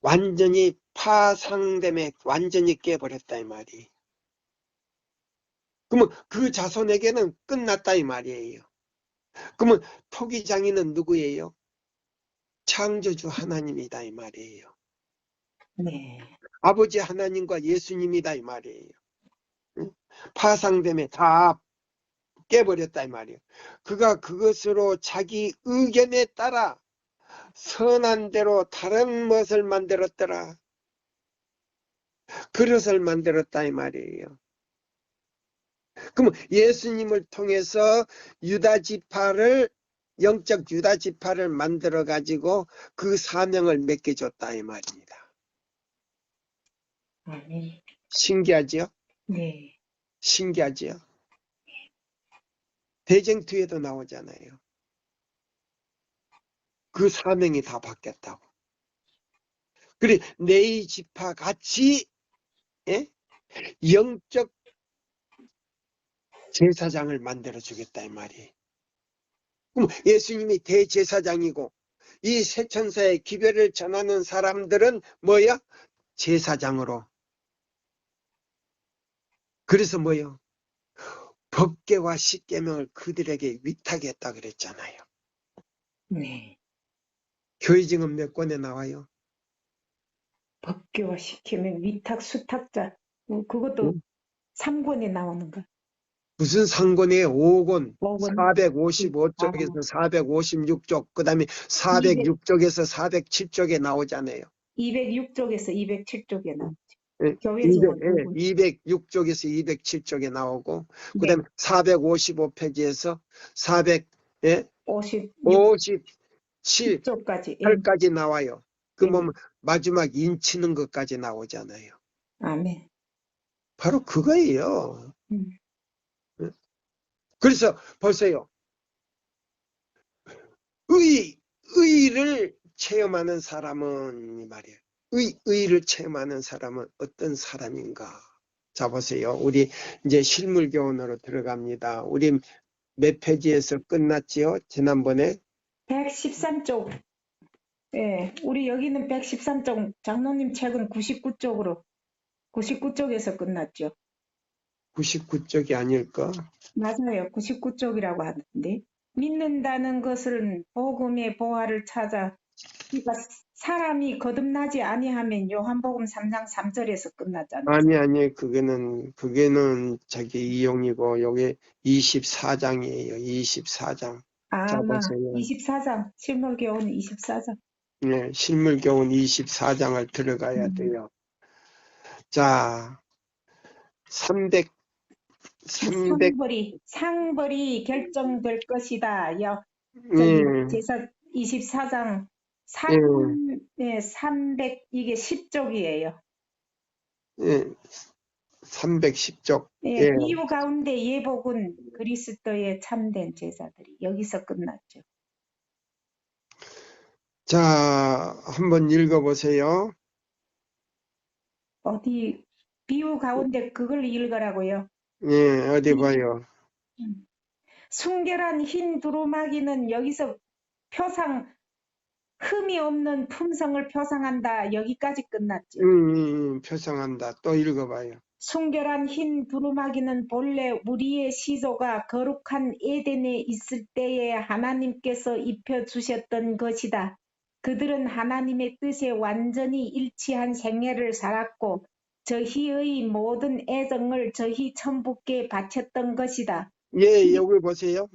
완전히 파상됨에 완전히 깨버렸다 이 말이. 그러면 그 자손에게는 끝났다 이 말이에요. 그러면 토기장이는 누구예요? 창조주 하나님이다 이 말이에요. 네. 아버지 하나님과 예수님이다 이 말이에요. 파상됨에 다 깨버렸다 이 말이에요. 그가 그것으로 자기 의견에 따라 선한 대로 다른 것을 만들었더라. 그릇을 만들었다 이 말이에요. 그럼 예수님을 통해서 영적 유다 지파를 만들어 가지고 그 사명을 맡겨줬다 이 말입니다. 아멘. 신기하죠? 네. 신기하죠? 대쟁투에도 나오잖아요. 그 사명이 다 바뀌었다고. 그래, 네이 지파 같이, 예? 영적 제사장을 만들어 주겠다 이 말이에요. 그럼 예수님이 대제사장이고 이 세천사의 기별을 전하는 사람들은 뭐야? 제사장으로. 그래서 뭐요? 법궤와 십계명을 그들에게 위탁했다 그랬잖아요. 네. 교의증은 몇 권에 나와요? 법교와 시키면 위탁 수탁자 그것도 응? 3권에 나오는 거. 무슨 상권에 5권, 5권. 아, 455쪽에서 456쪽, 그 다음에 406쪽에서 407쪽에 나오잖아요. 206쪽에서 207쪽에 나오죠. 예, 교회종은 5권. 206쪽에서 207쪽에 나오고, 그 네. 다음에 455페이지에서 457, 56쪽까지. 예. 8까지 나와요. 그 예. 보면 마지막 인치는 것까지 나오잖아요. 아멘. 바로 그거예요. 음. 그래서 보세요. 의를 체험하는 사람은 이 말이에요. 의를 체험하는 사람은 어떤 사람인가? 자 보세요. 우리 이제 실물 교훈으로 들어갑니다. 우리 몇 페이지에서 끝났지요? 지난번에 113쪽. 예. 우리 여기는 113쪽. 장로님 책은 99쪽에서 끝났죠. 99쪽이 아닐까? 맞아요. 99쪽이라고 하던데. 믿는다는 것은 복음의 보화를 찾아 그러니까 사람이 거듭나지 아니하면 요한복음 3장 3절에서 끝났잖아요. 아니, 그게는 자기 이용이고, 요게 24장이에요. 24장. 자, 아, 보세요. 24장. 실물교훈 24장. 네, 실물 교훈 24장을 들어가야 돼요. 자, 300 상벌이 결정될 것이다. 저기 예, 제사 24장 예, 300 이게 10쪽이에요. 예, 310쪽. 예, 예. 비유 가운데 예복은 그리스도의 참된 제사들이 여기서 끝났죠. 자, 한번 읽어보세요. 어디 비유 가운데 그걸 읽으라고요. 예, 어디 봐요. 순결한 흰 두루마기는 여기서 표상 흠이 없는 품성을 표상한다. 여기까지 끝났죠. 표상한다. 또 읽어봐요. 순결한 흰 두루마기는 본래 우리의 시조가 거룩한 에덴에 있을 때에 하나님께서 입혀주셨던 것이다. 그들은 하나님의 뜻에 완전히 일치한 생애를 살았고 저희의 모든 애정을 저희 천부께 바쳤던 것이다. 예, 여기 보세요.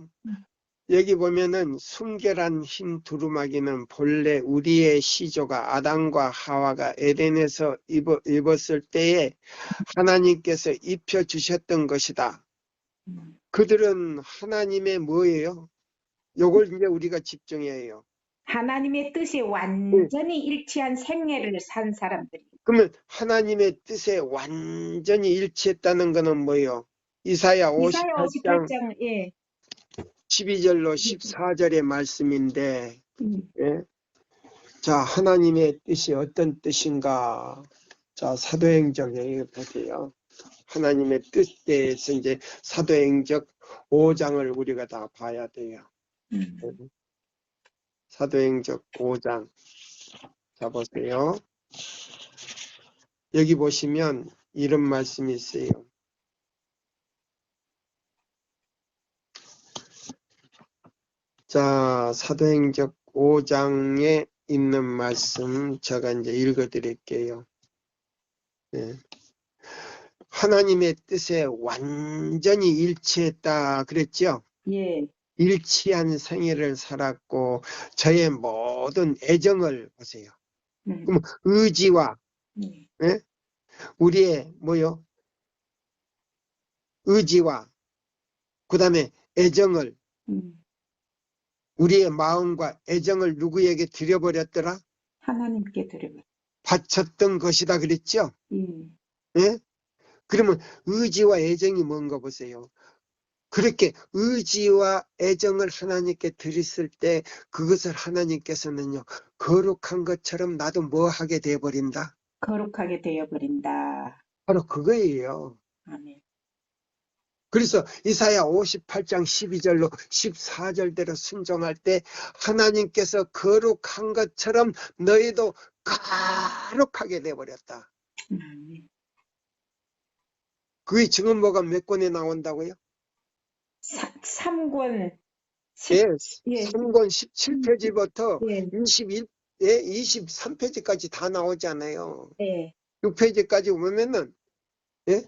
여기 보면은 순결한 흰 두루마기는 본래 우리의 시조가 아담과 하와가 에덴에서 입었을 때에 하나님께서 입혀주셨던 것이다. 그들은 하나님의 뭐예요? 요걸 이제 우리가 집중해야 해요. 하나님의 뜻에 완전히 일치한 생애를 산 사람들이. 그러면 하나님의 뜻에 완전히 일치했다는 것은 뭐예요? 이사야 이사야 58장 58장, 예. 12절로 14절의 말씀인데, 예? 자, 하나님의 뜻이 어떤 뜻인가? 자, 사도행전에 보세요. 하나님의 뜻에 대해서 이제 사도행전 5장을 우리가 다 봐야 돼요. 사도행전 5장. 자, 보세요. 여기 보시면 이런 말씀이 있어요. 자, 사도행전 5장에 있는 말씀 제가 이제 읽어 드릴게요. 네. 하나님의 뜻에 완전히 일치했다 그랬죠? 예. 일치한 생애를 살았고 저의 모든 애정을 보세요. 그럼 의지와 예? 우리의 뭐요? 의지와 그 다음에 애정을 우리의 마음과 애정을 누구에게 드려버렸더라? 하나님께 드려요. 바쳤던 것이다 그랬죠? 예. 예? 그러면 의지와 애정이 뭔가 보세요. 그렇게 의지와 애정을 하나님께 드렸을 때 그것을 하나님께서는요, 거룩한 것처럼 나도 뭐 하게 되어버린다? 거룩하게 되어버린다. 바로 그거예요. 아멘. 그래서 이사야 58장 12절로 14절대로 순종할 때 하나님께서 거룩한 것처럼 너희도 거룩하게 되어버렸다. 아멘. 그의 증언모가 몇 권에 나온다고요? 3권 예, 예, 3권 17페이지부터 예, 23페이지까지 다 나오잖아요. 예. 6페이지까지 보면은, 예?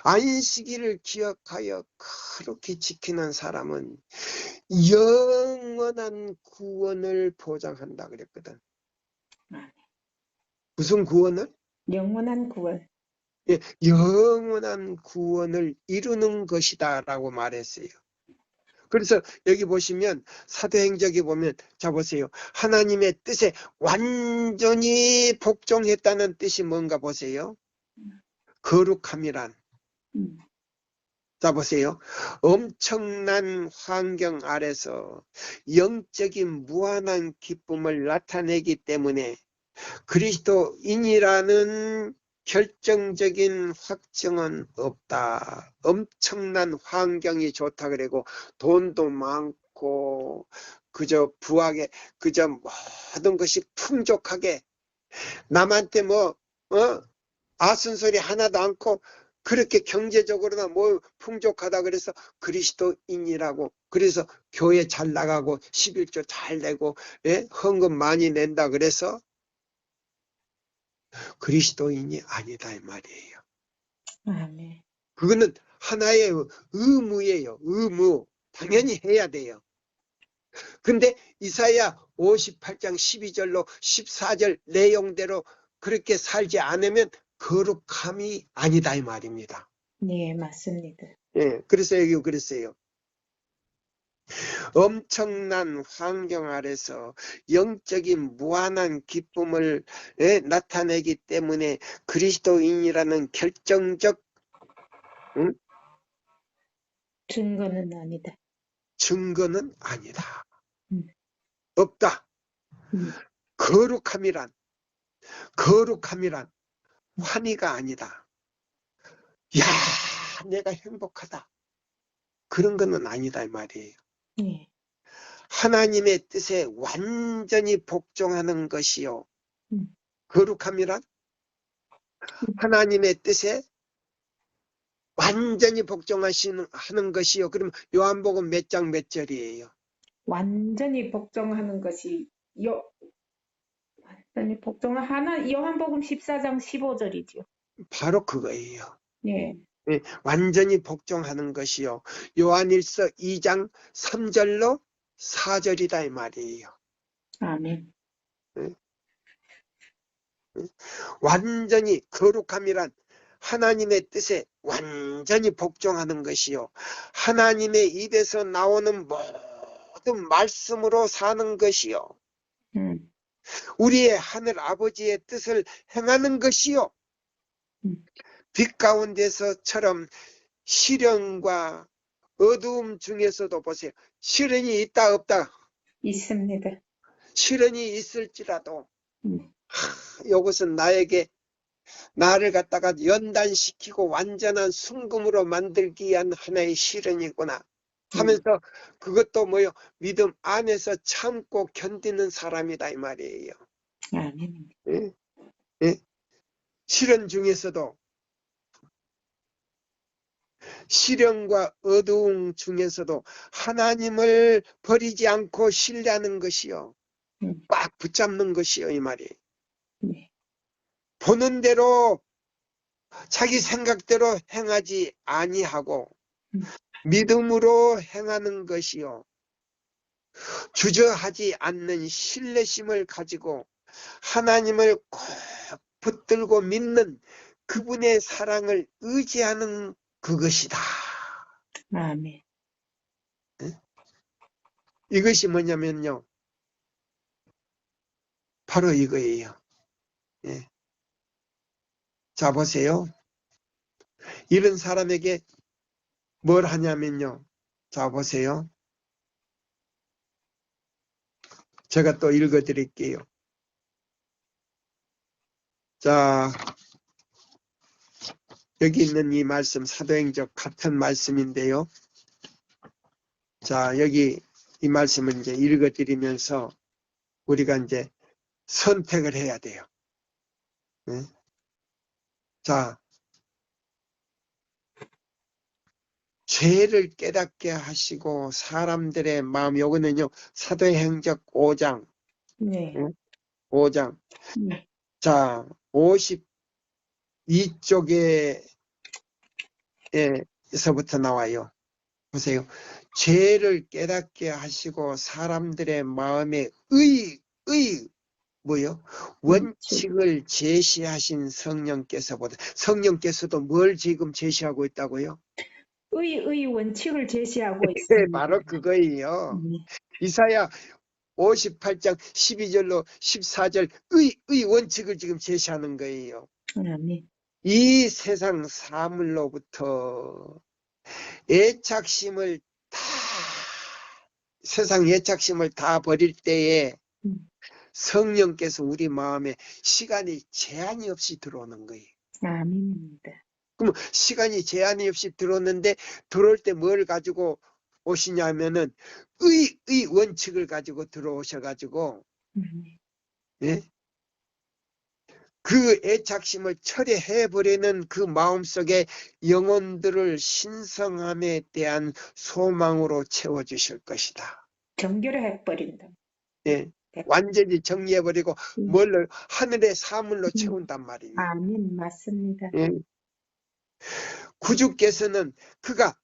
안식일을 기억하여 그렇게 지키는 사람은 영원한 구원을 보장한다 그랬거든. 아멘. 무슨 구원을? 영원한 구원. 예, 영원한 구원을 이루는 것이다 라고 말했어요. 그래서 여기 보시면 사도행적에 보면 자 보세요. 하나님의 뜻에 완전히 복종했다는 뜻이 뭔가 보세요. 거룩함이란. 자 보세요. 엄청난 환경 아래서 영적인 무한한 기쁨을 나타내기 때문에 그리스도인이라는 결정적인 확정은 없다. 엄청난 환경이 좋다 그러고 돈도 많고 그저 부하게 그저 모든 것이 풍족하게 남한테 아순소리 하나도 않고 그렇게 경제적으로나 풍족하다 그래서 그리스도인이라고 그래서 교회 잘 나가고 11조 잘 내고 헌금 많이 낸다 그래서 그리스도인이 아니다 이 말이에요. 아멘. 그거는 하나의 의무예요. 의무. 당연히 해야 돼요. 근데 이사야 58장 12절로 14절 내용대로 그렇게 살지 않으면 거룩함이 아니다 이 말입니다. 네, 맞습니다. 예, 그래서 여기 그랬어요. 엄청난 환경 아래서 영적인 무한한 기쁨을 나타내기 때문에 그리스도인이라는 결정적 증거는 아니다. 증거는 아니다. 음. 없다. 음. 거룩함이란 환희가 아니다. 야, 내가 행복하다. 그런 거는 아니다 이 말이에요. 네. 하나님의 뜻에 완전히 복종하는 것이요. 거룩함이란 하나님의 뜻에 완전히 복종하는 것이요. 그럼 요한복음 몇 장 몇 절이에요? 완전히 복종하는 것이 완전히 복종하는 요한복음 14장 15절이죠. 바로 그거예요. 네. 예, 완전히 복종하는 것이요. 요한일서 2장 3절로 4절이다 이 말이에요. 아멘. 완전히 거룩함이란 하나님의 뜻에 완전히 복종하는 것이요. 하나님의 입에서 나오는 모든 말씀으로 사는 것이요. 우리의 하늘 아버지의 뜻을 행하는 것이요. 빛 가운데서처럼 시련과 어두움 중에서도 보세요. 시련이 있다 없다. 있습니다. 시련이 있을지라도 이것은 나를 갖다가 연단시키고 완전한 순금으로 만들기 위한 하나의 시련이구나 하면서 그것도 믿음 안에서 참고 견디는 사람이다 이 말이에요. 아멘. 예? 예? 시련 중에서도 시련과 어두움 중에서도 하나님을 버리지 않고 신뢰하는 것이요. 꽉 붙잡는 것이요 이 말이에요. 네. 보는 대로 자기 생각대로 행하지 아니하고 믿음으로 행하는 것이요. 주저하지 않는 신뢰심을 가지고 하나님을 꼭 붙들고 믿는 그분의 사랑을 의지하는 그것이다. 아멘. 이것이 뭐냐면요. 바로 이거예요. 예. 자 보세요. 이런 사람에게 뭘 하냐면요. 자, 보세요. 제가 또 읽어 드릴게요. 자, 여기 있는 이 말씀, 사도행전 같은 말씀인데요. 자, 여기 이 말씀을 이제 읽어 드리면서 우리가 이제 선택을 해야 돼요. 네? 자, 죄를 깨닫게 하시고 사람들의 마음, 요거는요, 사도행전 5장, 네. 5장. 네. 자, 52쪽에서부터 나와요. 보세요. 죄를 깨닫게 하시고 사람들의 마음에 뭐요? 원칙을 제시하신 성령께서도 뭘 지금 제시하고 있다고요? 의 원칙을 제시하고 네, 있습니다. 바로 그거예요. 네. 이사야 58장 12절로 14절 의 원칙을 지금 제시하는 거예요. 네. 이 세상 사물로부터 애착심을 다 세상 애착심을 다 버릴 때에 성령께서 우리 마음에 시간이 제한이 없이 들어오는 거예요. 아멘입니다. 그럼 시간이 제한이 없이 들어오는데 들어올 때 뭘 가지고 오시냐면은 의 원칙을 가지고 들어오셔가지고 예? 그 애착심을 철회해버리는 그 마음속에 영혼들을 신성함에 대한 소망으로 채워주실 것이다. 정결해버린다. 예, 완전히 정리해버리고 뭘로 하늘의 사물로 채운단 말이에요. 아멘, 맞습니다. 예. 구주께서는 그가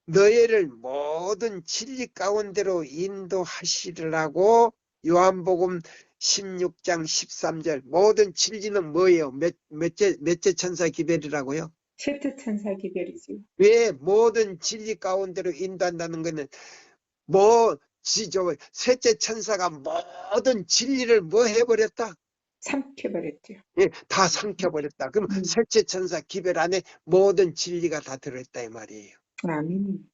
너희를 모든 진리 가운데로 인도하시리라고 요한복음 16장 13절 모든 진리는 뭐예요? 몇째 천사 기별이라고요? 셋째 천사 기별이죠. 왜 모든 진리 가운데로 인도한다는 것은 셋째 천사가 모든 진리를 뭐 해버렸다? 삼켜버렸죠. 예, 다 삼켜버렸다. 그럼 셋째 천사 기별 안에 모든 진리가 다 들어있다 이 말이에요. 아멘입니다.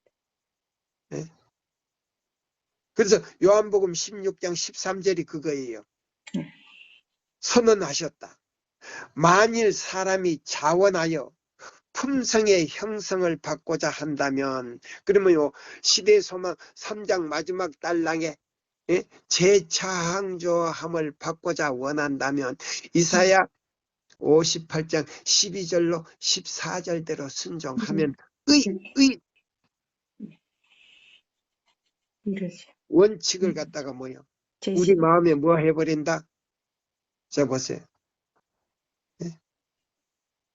예? 그래서 요한복음 16장 13절이 그거예요. 선언하셨다. 만일 사람이 자원하여 품성의 형성을 받고자 한다면 그러면요 시대소망 3장 마지막 달랑에 예? 재창조함을 받고자 원한다면 이사야 58장 12절로 14절대로 순종하면 이러죠. 원칙을 갖다가 뭐요? 제시. 우리 마음에 뭐 해버린다? 자 보세요. 예?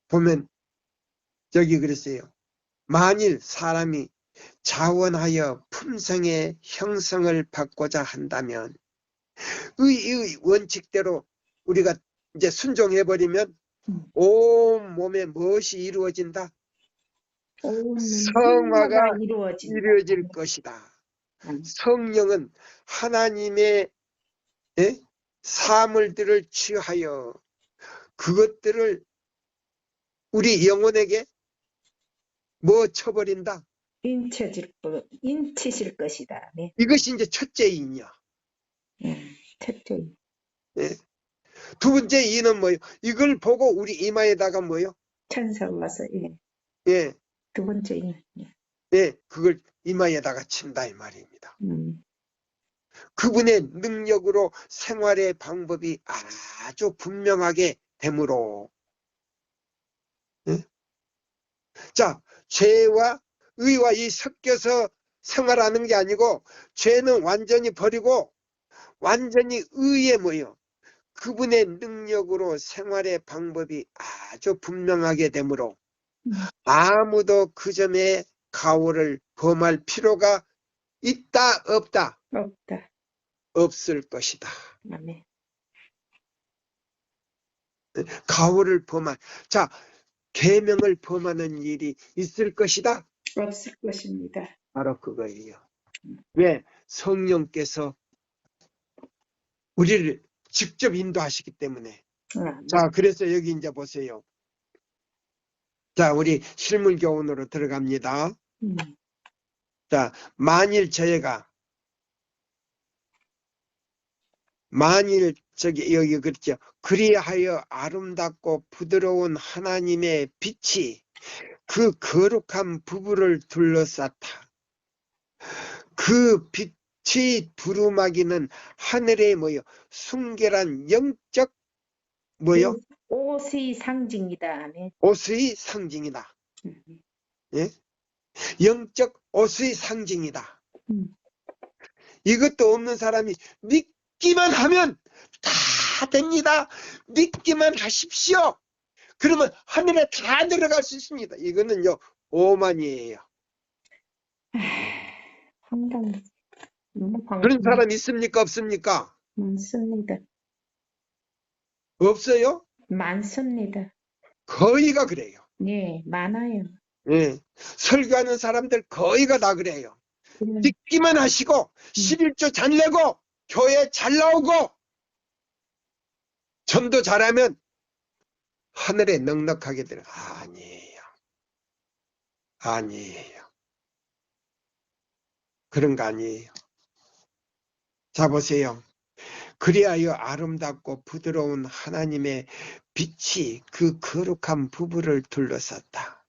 보면 여기 그랬어요. 만일 사람이 자원하여 품성의 형성을 받고자 한다면 의 원칙대로 우리가 이제 순종해버리면 온 몸에 무엇이 이루어진다? 성화가 이루어질 것이다. 성령은 하나님의 사물들을 취하여 그것들을 우리 영혼에게 뭐 쳐버린다? 인치실 것이다. 네. 이것이 이제 첫째 인이야. 첫째. 예. 두 번째 인은 뭐예요? 이걸 보고 우리 이마에다가 뭐예요? 천사가 와서 예. 두 번째 인. 예. 그걸 이마에다가 친다 이 말입니다. 그분의 능력으로 생활의 방법이 아주 분명하게 되므로 예? 자, 죄와 의와 이 섞여서 생활하는 게 아니고 죄는 완전히 버리고 완전히 의에 뭐예요? 그분의 능력으로 생활의 방법이 아주 분명하게 되므로 아무도 그 점에 가오를 범할 필요가 있다 없다? 없다. 없을 것이다. 아멘. 가오를 자, 계명을 범하는 일이 있을 것이다? 없을 것입니다. 바로 그거예요. 왜? 성령께서 우리를 직접 인도하시기 때문에. 자, 그래서 여기 이제 보세요. 자, 우리 실물교훈으로 들어갑니다. 자, 만일 여기 그렇죠. 그리하여 아름답고 부드러운 하나님의 빛이 그 거룩한 부부를 둘러쌌다. 그 빛이 두루마기는 하늘의 순결한 영적 옷의 상징이다. 아멘. 옷의 상징이다. 예? 영적 옷의 상징이다. 이것도 없는 사람이 믿기만 하면 다 됩니다. 믿기만 하십시오. 그러면 하늘에 다 들어갈 수 있습니다. 이거는요, 오만이에요. 황당. 너무 그런 사람 있습니까? 없습니까? 많습니다. 없어요? 많습니다. 거의가 그래요. 네, 많아요. 예. 설교하는 사람들 거의가 다 그래요. 그냥 듣기만 하시고 11조 잘 내고 교회 잘 나오고 전도 잘하면 하늘에 넉넉하게 들어. 아니에요. 아니에요. 그런 거 아니에요. 자, 보세요. 그리하여 아름답고 부드러운 하나님의 빛이 그 거룩한 부부를 둘러쌌다.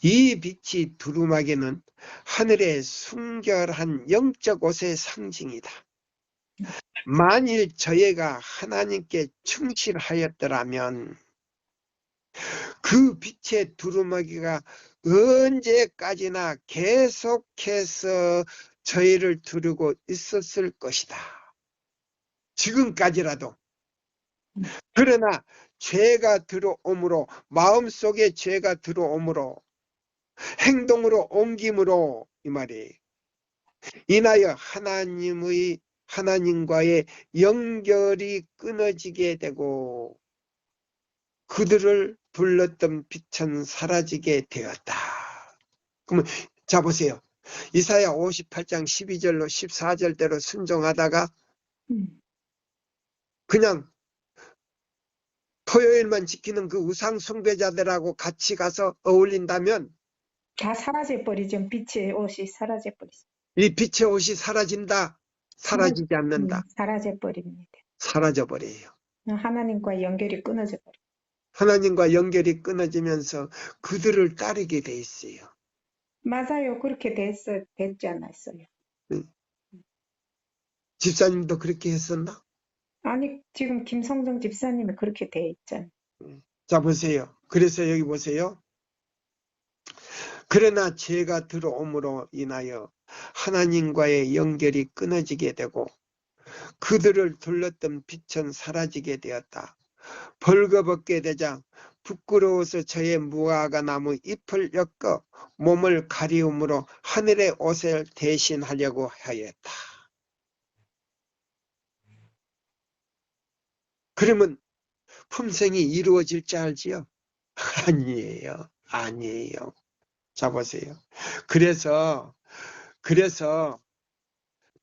이 빛이 두루마기는 하늘의 순결한 영적 옷의 상징이다. 만일 저희가 하나님께 충실하였더라면 그 빛의 두루마기가 언제까지나 계속해서 저희를 두르고 있었을 것이다. 지금까지라도. 그러나 죄가 들어옴으로, 마음속에 죄가 들어옴으로, 행동으로 옮김으로, 이 말이에요. 인하여 하나님과의 연결이 끊어지게 되고 그들을 불렀던 빛은 사라지게 되었다. 그러면 자, 보세요. 이사야 58장 12절로 14절대로 순종하다가 그냥 토요일만 지키는 그 우상 숭배자들하고 같이 가서 어울린다면 다 사라져버리죠. 빛의 옷이 사라져버리죠. 이 빛의 옷이 사라진다? 사라지지 않는다. 사라져버립니다. 사라져버려요. 하나님과 연결이 끊어져 버려요. 하나님과 연결이 끊어지면서 그들을 따르게 돼 있어요. 맞아요. 그렇게 됐지 않았어요. 집사님도 그렇게 했었나? 아니, 지금 김성정 집사님이 그렇게 돼 있잖아요. 자, 보세요. 그래서 여기 보세요. 그러나 죄가 들어옴으로 인하여 하나님과의 연결이 끊어지게 되고 그들을 둘렀던 빛은 사라지게 되었다. 벌거벗게 되자 부끄러워서 저의 무화과 나무 잎을 엮어 몸을 가리움으로 하늘의 옷을 대신하려고 하였다. 그러면 품성이 이루어질 줄 알지요? 아니에요. 아니에요. 자, 보세요. 그래서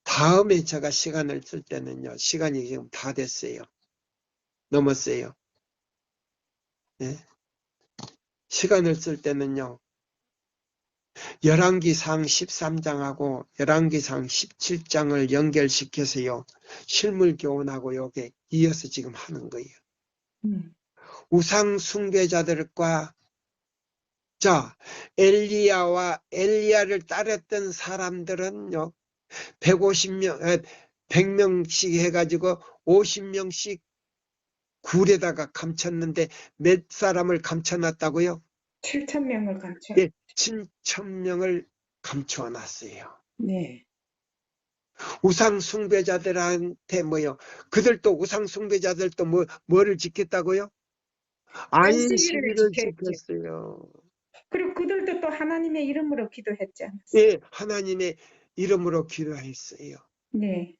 다음에 제가 시간을 쓸 때는요. 시간이 지금 다 됐어요. 넘었어요. 네? 시간을 쓸 때는요. 열왕기상 13장하고 열왕기상 17장을 연결시켜서요. 실물 교훈하고 요게 이어서 지금 하는 거예요. 우상 숭배자들과 자, 엘리야와 엘리야를 따랐던 사람들은요. 100명씩 해가지고 50명씩 굴에다가 감췄는데 몇 사람을 감춰놨다고요? 7,000명을 감춰. 예, 7,000명을 감춰놨어요. 네. 우상 숭배자들한테 그들도 우상 숭배자들도 뭐를 지켰다고요? 안식일을 안식일을 지켰죠. 지켰어요. 그리고 그들도 또 하나님의 이름으로 기도했지 않았어요? 예, 하나님의 이름으로 기도했어요. 네.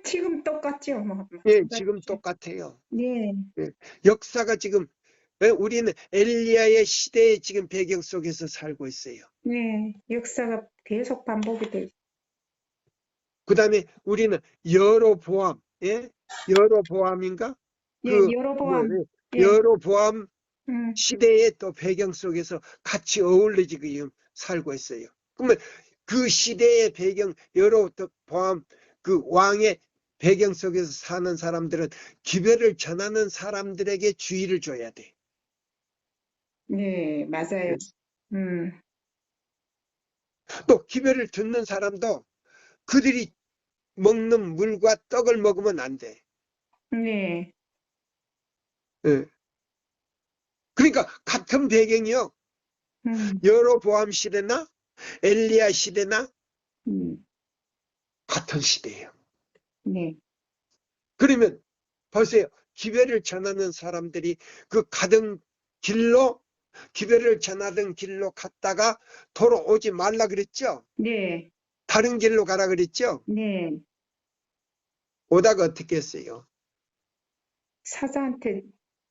지금 똑같죠, 뭐. 예, 지금 똑같아요. 네. 예, 역사가 지금 우리는 엘리야의 시대의 지금 배경 속에서 살고 있어요. 네. 역사가 계속 반복이 돼. 그 다음에 우리는 여로보암, 예? 여로보암인가? 예, 여로보암. 예. 여로보암 시대의 또 배경 속에서 같이 어울려지고 지금 살고 있어요. 그러면 그 시대의 배경, 여러 포함 그 왕의 배경 속에서 사는 사람들은 기별을 전하는 사람들에게 주의를 줘야 돼. 네, 맞아요. 또 기별을 듣는 사람도 그들이 먹는 물과 떡을 먹으면 안 돼. 네, 예. 그러니까 같은 배경이요. 여로보암 시대나 엘리야 시대나 같은 시대예요. 네, 그러면 보세요. 기별을 전하는 사람들이 그 가던 길로, 기별을 전하던 길로 갔다가 돌아오지 말라 그랬죠? 네, 다른 길로 가라 그랬죠? 네. 오다가 어떻게 했어요? 사자한테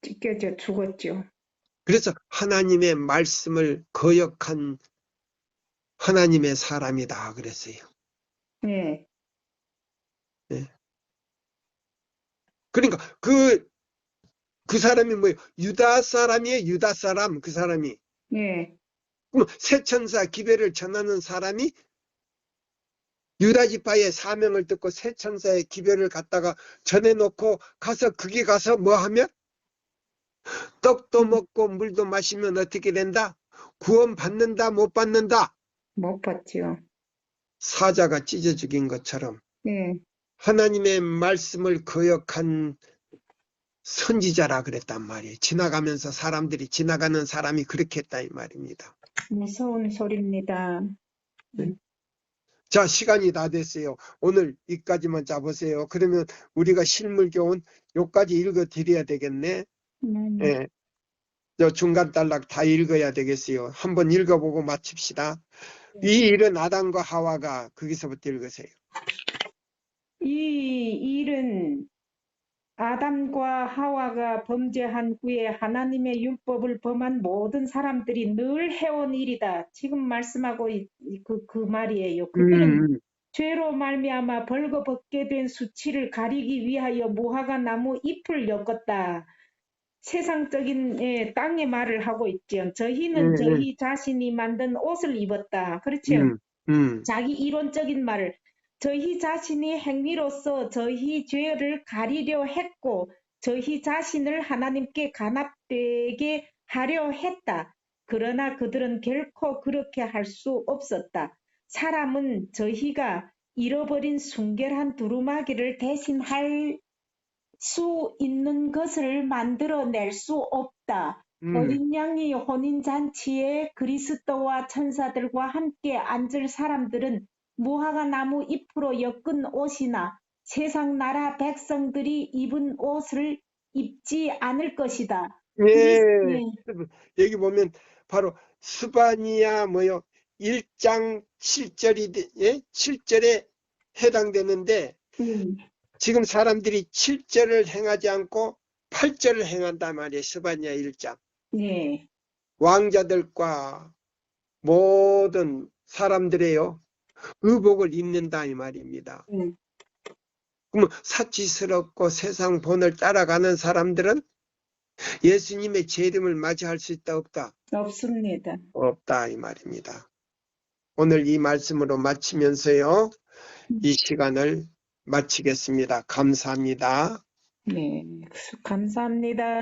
찢겨져 죽었죠. 그래서 하나님의 말씀을 거역한 하나님의 사람이다 그랬어요. 네, 그러니까 그 사람이 뭐예요? 유다 사람이에요. 유다 사람, 그 사람이. 네, 그럼 새천사 기별을 전하는 사람이 유다 지파의 사명을 듣고 새천사의 기별을 갖다가 전해놓고 가서 거기 가서 뭐 하면? 떡도 먹고 물도 마시면 어떻게 된다? 구원 받는다, 못 받는다? 못 봤죠. 사자가 찢어 죽인 것처럼 네, 하나님의 말씀을 거역한 선지자라 그랬단 말이에요. 지나가면서 사람들이, 지나가는 사람이 그렇게 했다 이 말입니다. 무서운 소리입니다. 자, 시간이 다 됐어요. 오늘 여기까지만 잡으세요. 그러면 우리가 실물교훈 여기까지 읽어 드려야 되겠네. 예. 저 중간 단락 다 읽어야 되겠어요. 한번 읽어보고 마칩시다. 이 일은 아담과 하와가 거기서부터 읽으세요. 이 일은 아담과 하와가 범죄한 후에 하나님의 율법을 범한 모든 사람들이 늘 해온 일이다. 지금 말씀하고 그 말이에요. 그들은 죄로 말미암아 벌거벗게 된 수치를 가리기 위하여 무화과 나무 잎을 엮었다. 세상적인 땅의 말을 하고 있죠. 저희는 저희 자신이 만든 옷을 입었다. 그렇죠? 자기 이론적인 말을 저희 자신이 행위로서 저희 죄를 가리려 했고 저희 자신을 하나님께 간합되게 하려 했다. 그러나 그들은 결코 그렇게 할 수 없었다. 사람은 저희가 잃어버린 순결한 두루마기를 대신할 수 있는 것을 만들어낼 수 없다. 어린 양이 혼인잔치에 그리스도와 천사들과 함께 앉을 사람들은 무화과 나무 잎으로 엮은 옷이나 세상 나라 백성들이 입은 옷을 입지 않을 것이다. 예. 여기 보면 바로 스바니아 1장 7절이, 예? 7절에 해당되는데 지금 사람들이 7절을 행하지 않고 8절을 행한단 말이에요. 스바니아 1장. 네. 왕자들과 모든 사람들의요 의복을 입는다 이 말입니다. 그러면 사치스럽고 세상 본을 따라가는 사람들은 예수님의 재림을 맞이할 수 있다 없다? 없습니다. 없다 이 말입니다. 오늘 이 말씀으로 마치면서요 이 시간을 마치겠습니다. 감사합니다. 네, 감사합니다.